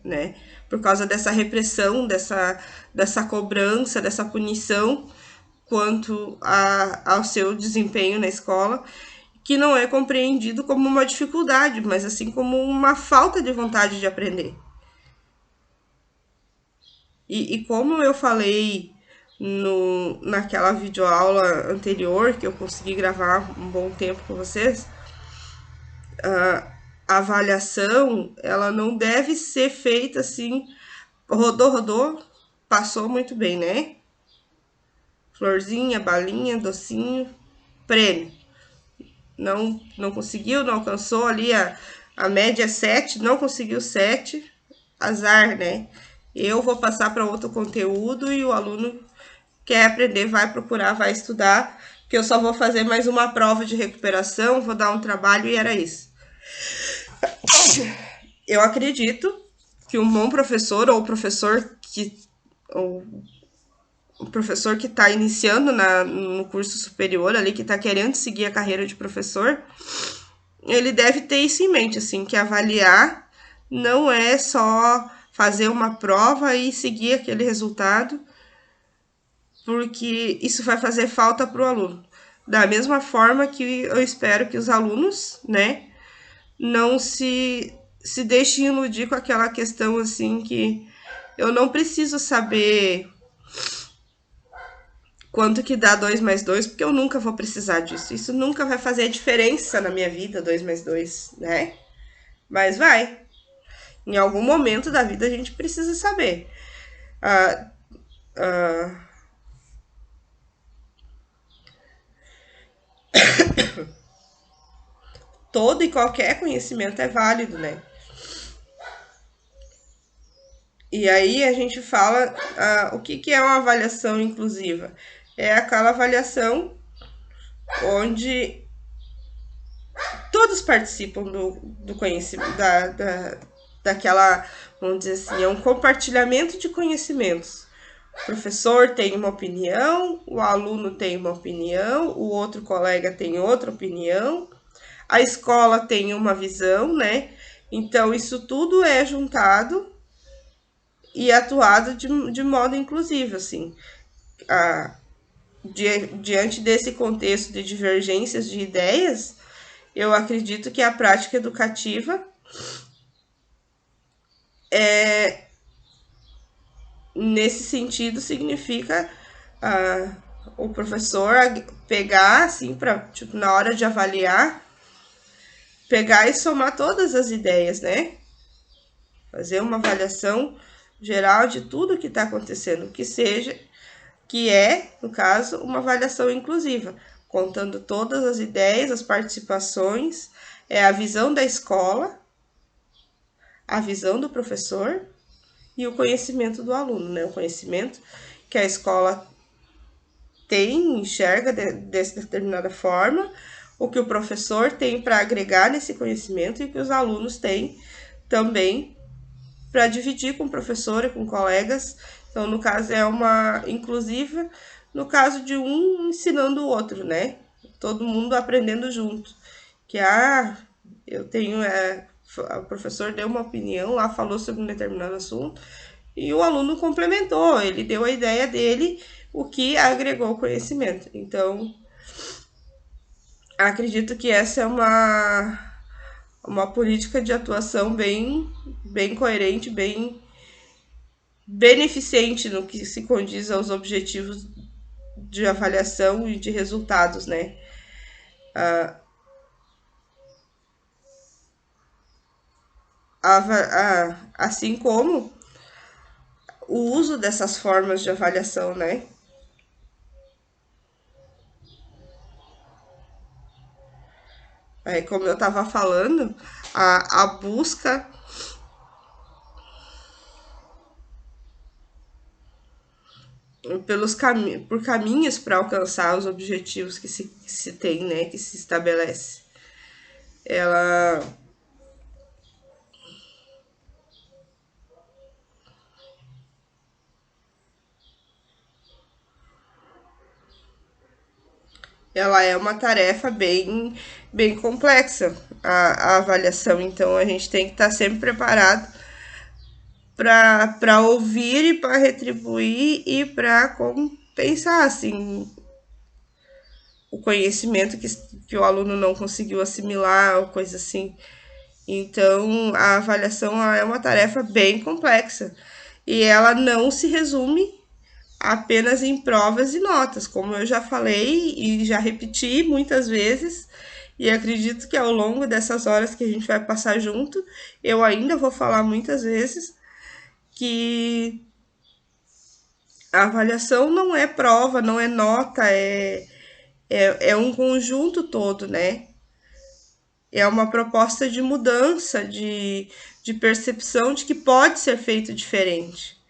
né? Por causa dessa repressão, dessa cobrança, dessa punição quanto ao seu desempenho na escola, que não é compreendido como uma dificuldade, mas assim como uma falta de vontade de aprender. E como eu falei naquela videoaula anterior, que eu consegui gravar um bom tempo com vocês, a avaliação, ela não deve ser feita assim, rodou, passou muito bem, né? Florzinha, balinha, docinho, prêmio. Não conseguiu, não alcançou ali a média 7, não conseguiu 7, azar, né? Eu vou passar para outro conteúdo e o aluno quer aprender, vai procurar, vai estudar, que eu só vou fazer mais uma prova de recuperação, vou dar um trabalho e era isso. Eu acredito que um bom professor ou o professor que está iniciando no curso superior ali, que está querendo seguir a carreira de professor, ele deve ter isso em mente, assim, que avaliar não é só fazer uma prova e seguir aquele resultado, porque isso vai fazer falta para o aluno. Da mesma forma que eu espero que os alunos, né, não se deixem iludir com aquela questão assim que eu não preciso saber quanto que dá 2 mais 2, porque eu nunca vou precisar disso. Isso nunca vai fazer diferença na minha vida, 2 mais 2, né? Mas vai. Em algum momento da vida a gente precisa saber. Ah, ah, todo e qualquer conhecimento é válido, né? E aí a gente fala o que é uma avaliação inclusiva. É aquela avaliação onde todos participam do conhecimento, daquela, vamos dizer assim, é um compartilhamento de conhecimentos. O professor tem uma opinião, o aluno tem uma opinião, o outro colega tem outra opinião, a escola tem uma visão, né? Então, isso tudo é juntado e atuado de modo inclusivo, assim. Diante desse contexto de divergências de ideias, eu acredito que a prática educativa nesse sentido significa o professor pegar assim para tipo, na hora de avaliar, pegar e somar todas as ideias, né? Fazer uma avaliação geral de tudo que está acontecendo, que é, no caso, uma avaliação inclusiva, contando todas as ideias, as participações, a visão da escola, a visão do professor e o conhecimento do aluno, né? O conhecimento que a escola tem, enxerga dessa determinada forma, o que o professor tem para agregar nesse conhecimento e o que os alunos têm também para dividir com o professor e com colegas. Então, no caso, é uma inclusiva, no caso de um ensinando o outro, né? Todo mundo aprendendo junto. Que, eu tenho, o professor deu uma opinião lá, falou sobre um determinado assunto, e o aluno complementou, ele deu a ideia dele, o que agregou conhecimento. Então, acredito que essa é uma política de atuação bem coerente, bem beneficente no que se condiz aos objetivos de avaliação e de resultados, né? Assim como o uso dessas formas de avaliação, né? Aí, como eu estava falando, a busca por caminhos para alcançar os objetivos que se tem, né, que se estabelece. Ela é uma tarefa bem complexa, a avaliação, então a gente tem que estar sempre preparado para ouvir e para retribuir e para compensar, assim, o conhecimento que o aluno não conseguiu assimilar ou coisa assim. Então, a avaliação é uma tarefa bem complexa. E ela não se resume apenas em provas e notas, como eu já falei e já repeti muitas vezes, e acredito que ao longo dessas horas que a gente vai passar junto, eu ainda vou falar muitas vezes que a avaliação não é prova, não é nota, é um conjunto todo, né? É uma proposta de mudança, de percepção de que pode ser feito diferente.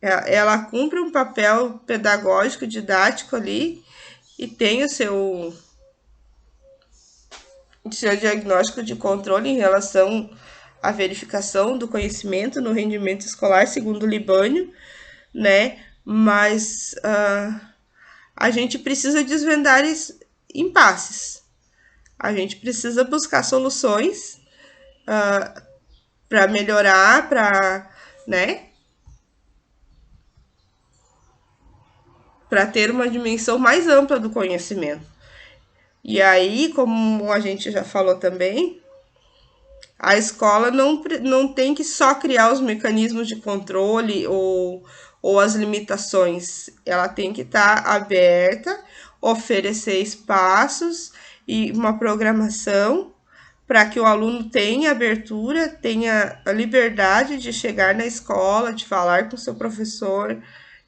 Ela cumpre um papel pedagógico, didático ali, e tem o seu diagnóstico de controle em relação à verificação do conhecimento no rendimento escolar, segundo o Libânio, né? Mas a gente precisa desvendar impasses. A gente precisa buscar soluções para melhorar, né? Para ter uma dimensão mais ampla do conhecimento. E aí, como a gente já falou também, a escola não tem que só criar os mecanismos de controle ou as limitações. Ela tem que estar aberta, oferecer espaços e uma programação para que o aluno tenha abertura, tenha a liberdade de chegar na escola, de falar com o seu professor,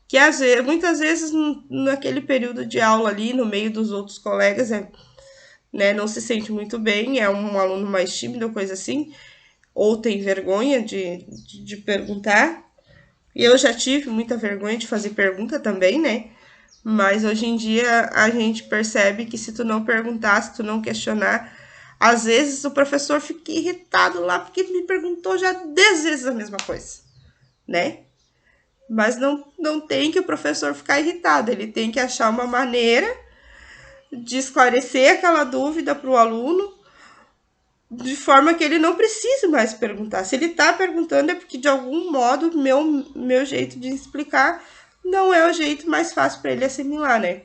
que muitas vezes naquele período de aula ali, no meio dos outros colegas, né, não se sente muito bem, é um aluno mais tímido, coisa assim, ou tem vergonha de perguntar. E eu já tive muita vergonha de fazer pergunta também, né? Mas hoje em dia a gente percebe que se tu não perguntar, se tu não questionar, às vezes o professor fica irritado lá porque me perguntou já 10 vezes a mesma coisa, né? Mas não tem que o professor ficar irritado, ele tem que achar uma maneira de esclarecer aquela dúvida para o aluno de forma que ele não precise mais perguntar. Se ele está perguntando é porque de algum modo meu jeito de explicar não é o jeito mais fácil para ele assimilar, né?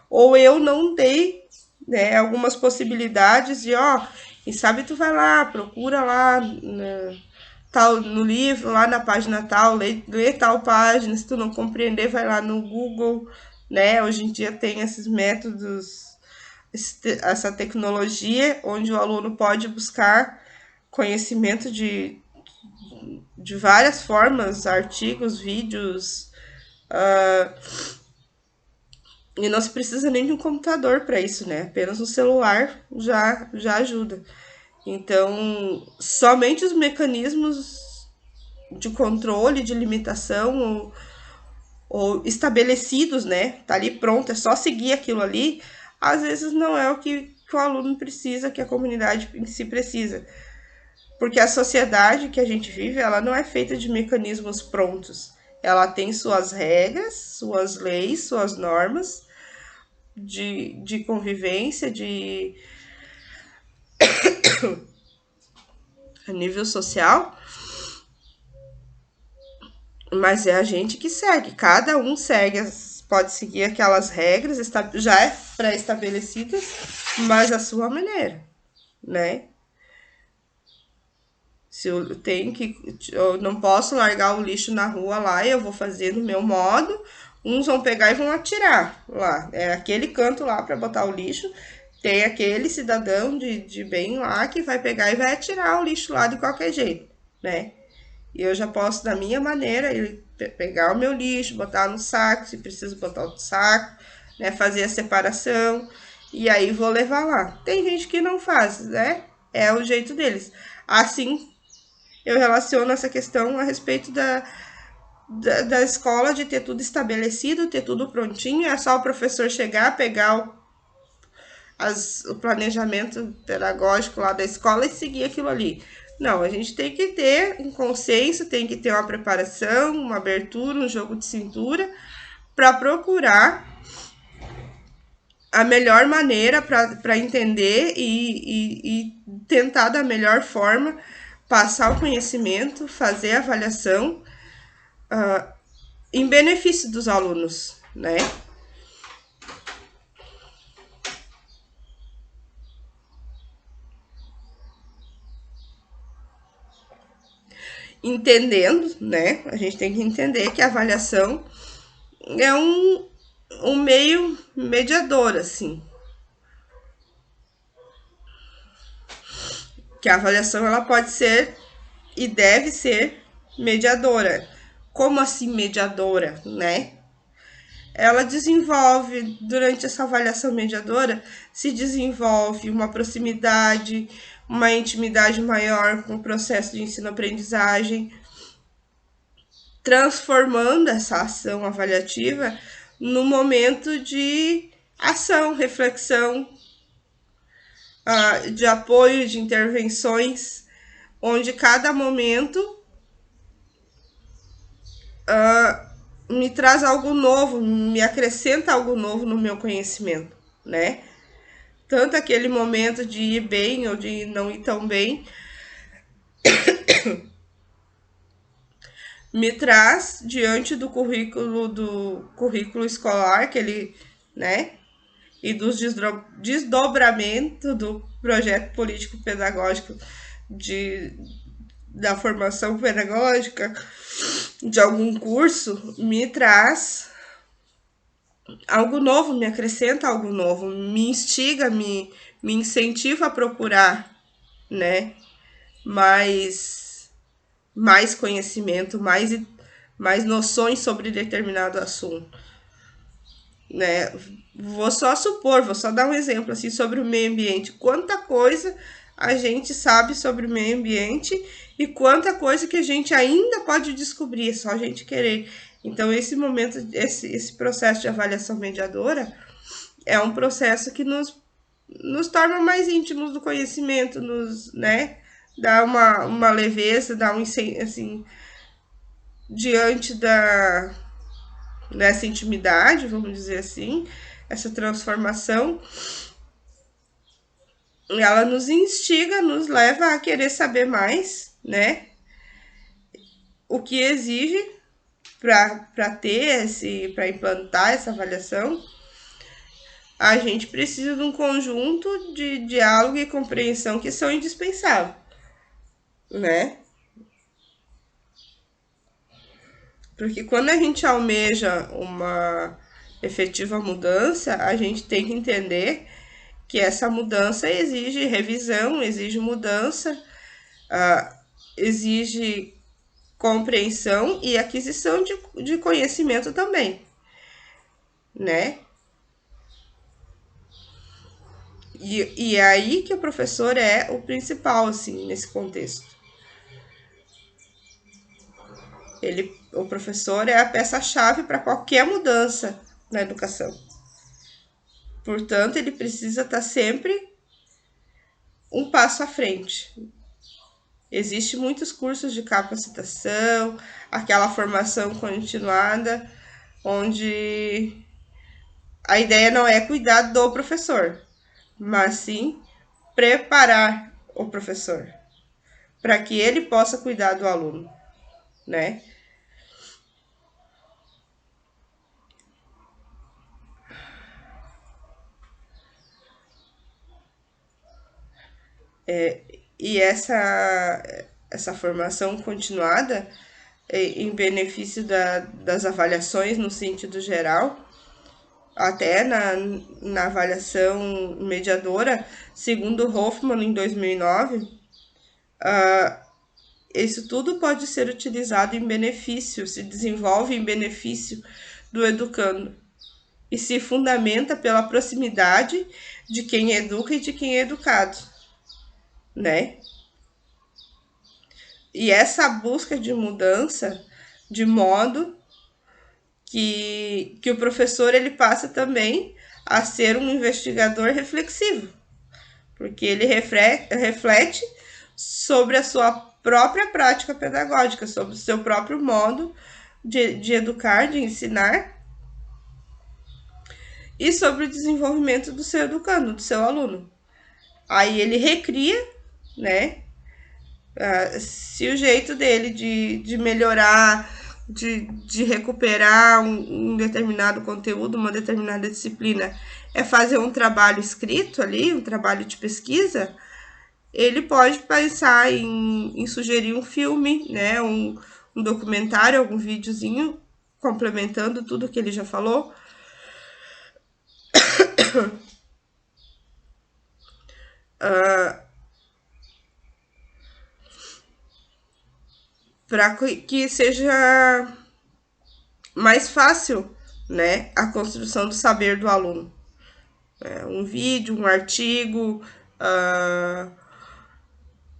Ou eu não dei, né, algumas possibilidades de, ó, quem sabe tu vai lá, procura lá no livro, lá na página tal, lê tal página, se tu não compreender, vai lá no Google, né? Hoje em dia tem esses métodos, essa tecnologia onde o aluno pode buscar conhecimento de várias formas, artigos, vídeos, e não se precisa nem de um computador para isso, né? Apenas um celular já ajuda. Então, somente os mecanismos de controle, de limitação ou estabelecidos, né? Tá ali pronto, é só seguir aquilo ali. Às vezes não é o que o aluno precisa, que a comunidade em si precisa. Porque a sociedade que a gente vive, ela não é feita de mecanismos prontos. Ela tem suas regras, suas leis, suas normas de convivência, a nível social, mas é a gente que segue. Cada um segue, pode seguir aquelas regras já pré-estabelecidas, mas a sua maneira, né? Se eu tenho que, eu não posso largar o lixo na rua lá, eu vou fazer do meu modo. Uns vão pegar e vão atirar lá. É aquele canto lá para botar o lixo. Tem aquele cidadão de bem lá que vai pegar e vai atirar o lixo lá de qualquer jeito, né? E eu já posso, da minha maneira, ele pegar o meu lixo, botar no saco, se preciso botar outro saco, né? Fazer a separação. E aí vou levar lá. Tem gente que não faz, né? É o jeito deles. Assim, eu relaciono essa questão a respeito da escola, de ter tudo estabelecido, ter tudo prontinho, é só o professor chegar, pegar o planejamento pedagógico lá da escola e seguir aquilo ali. Não, a gente tem que ter um consenso, tem que ter uma preparação, uma abertura, um jogo de cintura para procurar a melhor maneira para entender e tentar da melhor forma passar o conhecimento, fazer a avaliação em benefício dos alunos, né? entendendo, né? A gente tem que entender que a avaliação é um meio mediador, assim. Que a avaliação ela pode ser e deve ser mediadora. Como assim mediadora, né? Ela desenvolve, durante essa avaliação mediadora, se desenvolve uma proximidade, uma intimidade maior com o processo de ensino-aprendizagem, transformando essa ação avaliativa no momento de ação, reflexão, de apoio, de intervenções, onde cada momento me traz algo novo, me acrescenta algo novo no meu conhecimento, né? Tanto aquele momento de ir bem ou de não ir tão bem, me traz diante do currículo escolar que ele, né? E dos desdobramentos do projeto político pedagógico da formação pedagógica de algum curso, me traz algo novo, me acrescenta algo novo, me instiga, me incentiva a procurar, né, mais conhecimento, mais noções sobre determinado assunto, né? Vou só dar um exemplo assim sobre o meio ambiente. Quanta coisa a gente sabe sobre o meio ambiente e quanta coisa que a gente ainda pode descobrir, é só a gente querer. Então, esse momento, esse processo de avaliação mediadora é um processo que nos torna mais íntimos do conhecimento, né, dá uma leveza, dá um, assim, diante dessa intimidade, vamos dizer assim, essa transformação, ela nos instiga, nos leva a querer saber mais, né? O que exige para implantar essa avaliação, a gente precisa de um conjunto de diálogo e compreensão que são indispensáveis, né? Porque quando a gente almeja uma efetiva mudança, a gente tem que entender que essa mudança exige revisão, exige mudança, exige compreensão e aquisição de conhecimento também, né? E é aí que o professor é o principal, assim, nesse contexto. O professor é a peça-chave para qualquer mudança na educação. Portanto, ele precisa estar sempre um passo à frente. Existem muitos cursos de capacitação, aquela formação continuada, onde a ideia não é cuidar do professor, mas sim preparar o professor para que ele possa cuidar do aluno, né? E essa formação continuada, em benefício das avaliações no sentido geral, até na avaliação mediadora, segundo Hoffman, em 2009, isso tudo pode ser utilizado em benefício, se desenvolve em benefício do educando e se fundamenta pela proximidade de quem educa e de quem é educado, né? E essa busca de mudança de modo que o professor ele passa também a ser um investigador reflexivo, porque ele reflete sobre a sua própria prática pedagógica, sobre o seu próprio modo de educar, de ensinar, e sobre o desenvolvimento do seu educando, do seu aluno. Aí ele recria, né, se o jeito dele de melhorar, de recuperar um determinado conteúdo, uma determinada disciplina, é fazer um trabalho escrito ali, um trabalho de pesquisa, ele pode pensar em sugerir um filme, né, um documentário, algum videozinho, complementando tudo que ele já falou, para que seja mais fácil, né, a construção do saber do aluno. Um vídeo, um artigo,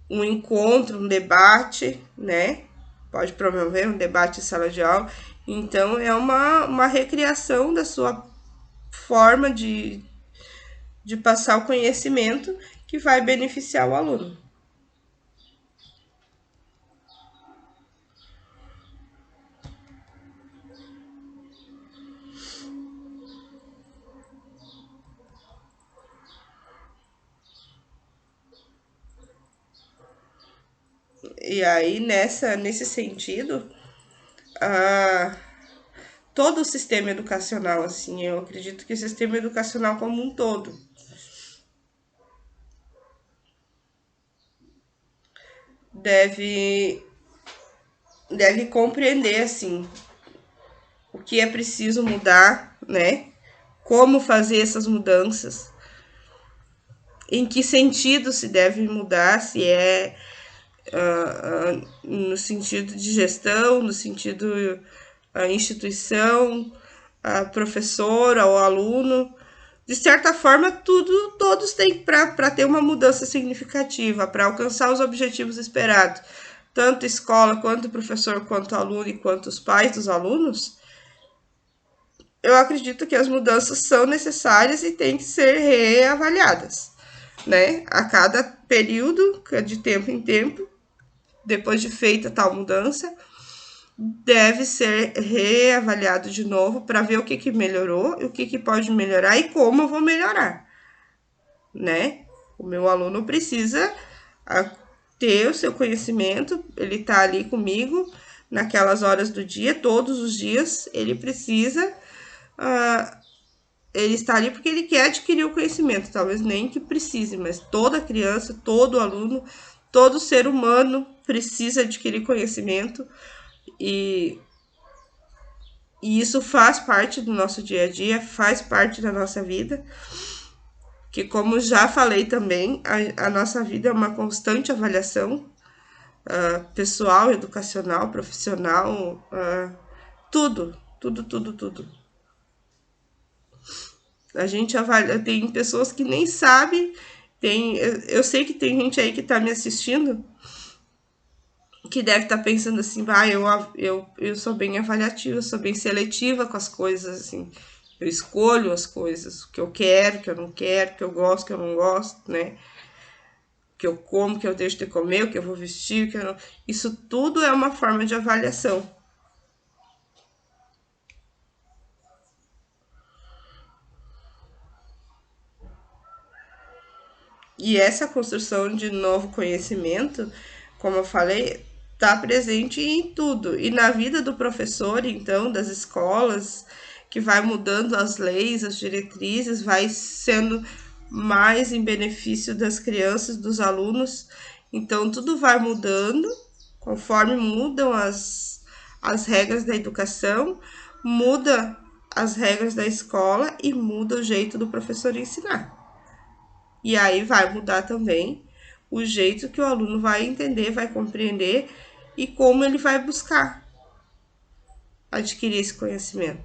um encontro, um debate, né? Pode promover um debate em sala de aula. Então, é uma recriação da sua forma de passar o conhecimento que vai beneficiar o aluno. E aí, nesse sentido, a, todo o sistema educacional, assim, eu acredito que o sistema educacional como um todo deve, deve compreender, assim, o que é preciso mudar, né? Como fazer essas mudanças, em que sentido se deve mudar, se é no sentido de gestão, no sentido instituição, professor, ao aluno. De certa forma, todos têm para ter uma mudança significativa, para alcançar os objetivos esperados. Tanto a escola, quanto o professor, quanto o aluno e quanto os pais dos alunos, eu acredito que as mudanças são necessárias e têm que ser reavaliadas, né? A cada período, de tempo em tempo, depois de feita tal mudança, deve ser reavaliado de novo para ver o que melhorou, o que pode melhorar e como eu vou melhorar, né? O meu aluno precisa ter o seu conhecimento, ele está ali comigo naquelas horas do dia, todos os dias, ele precisa ele está ali porque ele quer adquirir o conhecimento, talvez nem que precise, mas toda criança, todo aluno, todo ser humano precisa adquirir conhecimento e, e isso faz parte do nosso dia a dia, faz parte da nossa vida, que como já falei também, a nossa vida é uma constante avaliação pessoal, educacional, profissional, tudo, tudo, tudo, tudo. A gente avalia, tem pessoas que nem sabem, eu sei que tem gente aí que tá me assistindo que deve estar pensando assim, eu sou bem avaliativa, eu sou bem seletiva com as coisas, assim, eu escolho as coisas, o que eu quero, o que eu não quero, o que eu gosto, o que eu não gosto, né? O que eu como, o que eu deixo de comer, o que eu vou vestir, o que eu não... Isso tudo é uma forma de avaliação. E essa construção de novo conhecimento, como eu falei, está presente em tudo. E na vida do professor, então, das escolas, que vai mudando as leis, as diretrizes, vai sendo mais em benefício das crianças, dos alunos. Então, tudo vai mudando conforme mudam as regras da educação, muda as regras da escola e muda o jeito do professor ensinar. E aí vai mudar também o jeito que o aluno vai entender, vai compreender e como ele vai buscar adquirir esse conhecimento.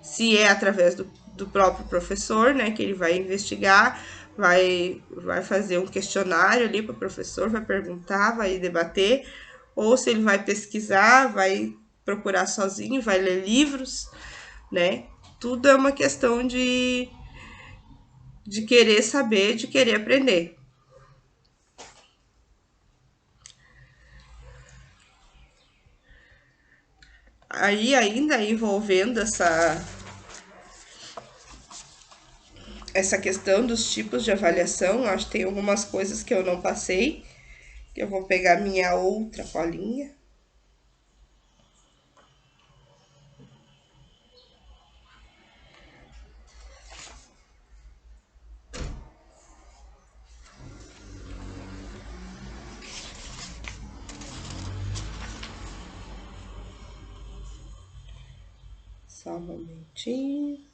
Se é através do próprio professor, né, que ele vai investigar, vai fazer um questionário ali para o professor, vai perguntar, vai debater, ou se ele vai pesquisar, vai procurar sozinho, vai ler livros, né? Tudo é uma questão de querer saber, de querer aprender. Aí ainda envolvendo essa questão dos tipos de avaliação, acho que tem algumas coisas que eu não passei, que eu vou pegar minha outra colinha. Só um momentinho.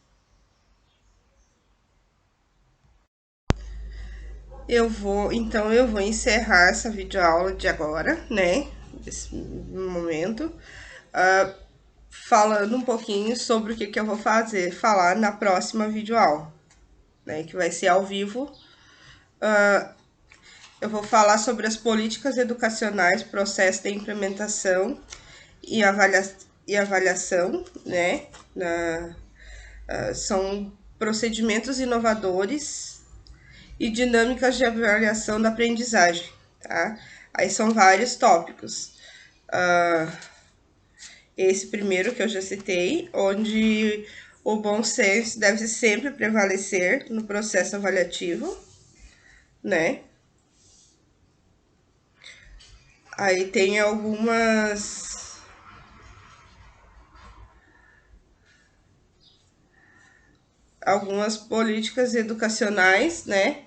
Então eu vou encerrar essa videoaula de agora, né? Desse momento. Falando um pouquinho sobre o que eu vou falar na próxima videoaula, né? Que vai ser ao vivo. Eu vou falar sobre as políticas educacionais, processo de implementação e avaliação, né? São procedimentos inovadores e dinâmicas de avaliação da aprendizagem, tá? Aí são vários tópicos. Esse primeiro que eu já citei, onde o bom senso deve sempre prevalecer no processo avaliativo, né? Aí tem algumas políticas educacionais, né?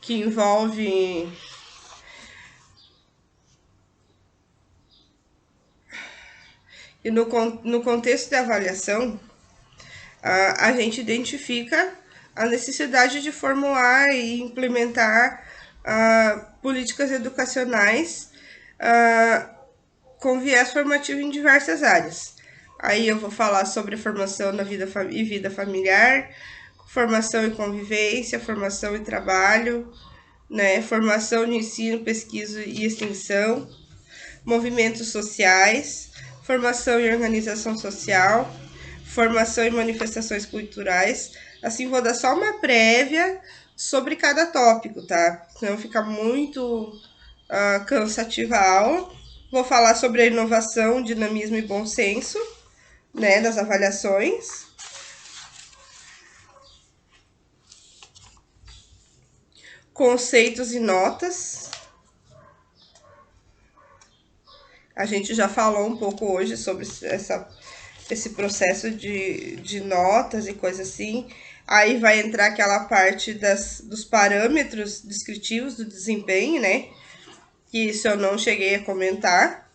Que envolvem e no contexto da avaliação, a gente identifica a necessidade de formular e implementar políticas educacionais com viés formativo em diversas áreas. Aí eu vou falar sobre a formação na vida e vida familiar, formação e convivência, formação e trabalho, né, formação de ensino, pesquisa e extensão, movimentos sociais, formação e organização social, formação e manifestações culturais. Assim, vou dar só uma prévia sobre cada tópico, tá? Senão fica muito cansativa a aula. Vou falar sobre a inovação, dinamismo e bom senso, né, das avaliações. Conceitos e notas. A gente já falou um pouco hoje sobre esse processo de notas e coisa assim. Aí vai entrar aquela parte dos parâmetros descritivos do desempenho, né? Que isso eu não cheguei a comentar.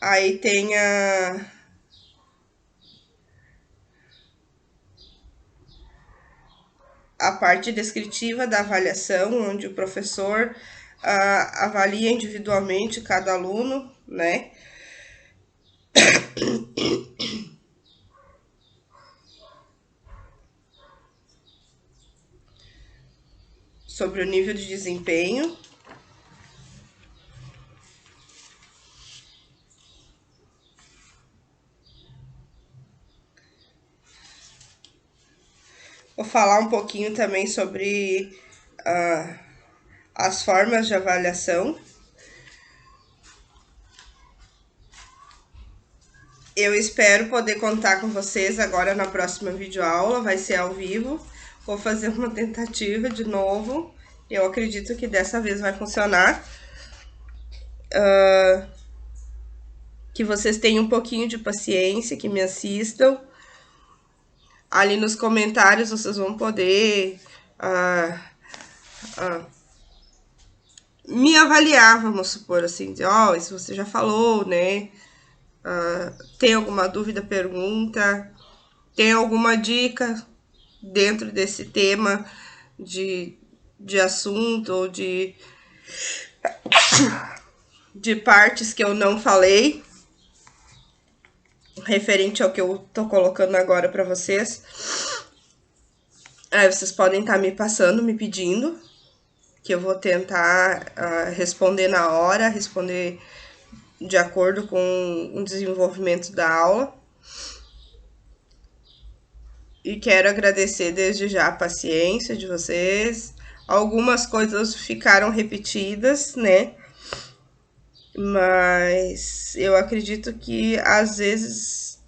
Aí tem a parte descritiva da avaliação, onde o professor avalia individualmente cada aluno, né? Sobre o nível de desempenho. Vou falar um pouquinho também sobre as formas de avaliação. Eu espero poder contar com vocês agora na próxima videoaula, vai ser ao vivo. Vou fazer uma tentativa de novo. Eu acredito que dessa vez vai funcionar. Que vocês tenham um pouquinho de paciência, que me assistam. Ali nos comentários vocês vão poder me avaliar, vamos supor assim, dizer, ó, isso você já falou, né? Tem alguma dúvida, pergunta? Tem alguma dica dentro desse tema de assunto ou de partes que eu não falei, referente ao que eu tô colocando agora para vocês? Aí vocês podem estar me passando, me pedindo, que eu vou tentar responder na hora, responder de acordo com o desenvolvimento da aula. E quero agradecer desde já a paciência de vocês. Algumas coisas ficaram repetidas, né? Mas eu acredito que às vezes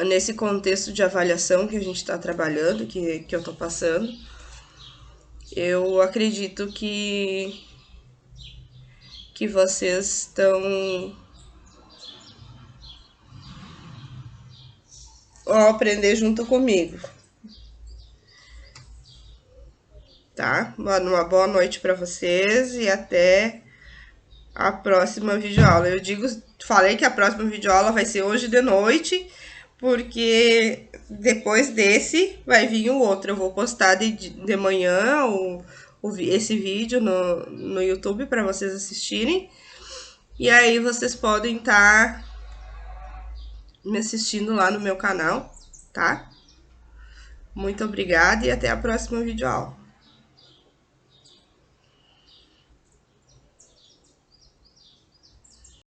nesse contexto de avaliação que a gente está trabalhando, que eu estou passando, eu acredito que vocês vão aprender junto comigo. tá? Uma boa noite para vocês e até a próxima videoaula. Falei que a próxima videoaula vai ser hoje de noite, porque depois desse vai vir o outro. Eu vou postar de manhã esse vídeo no YouTube para vocês assistirem. E aí vocês podem estar me assistindo lá no meu canal, tá? Muito obrigada e até a próxima videoaula.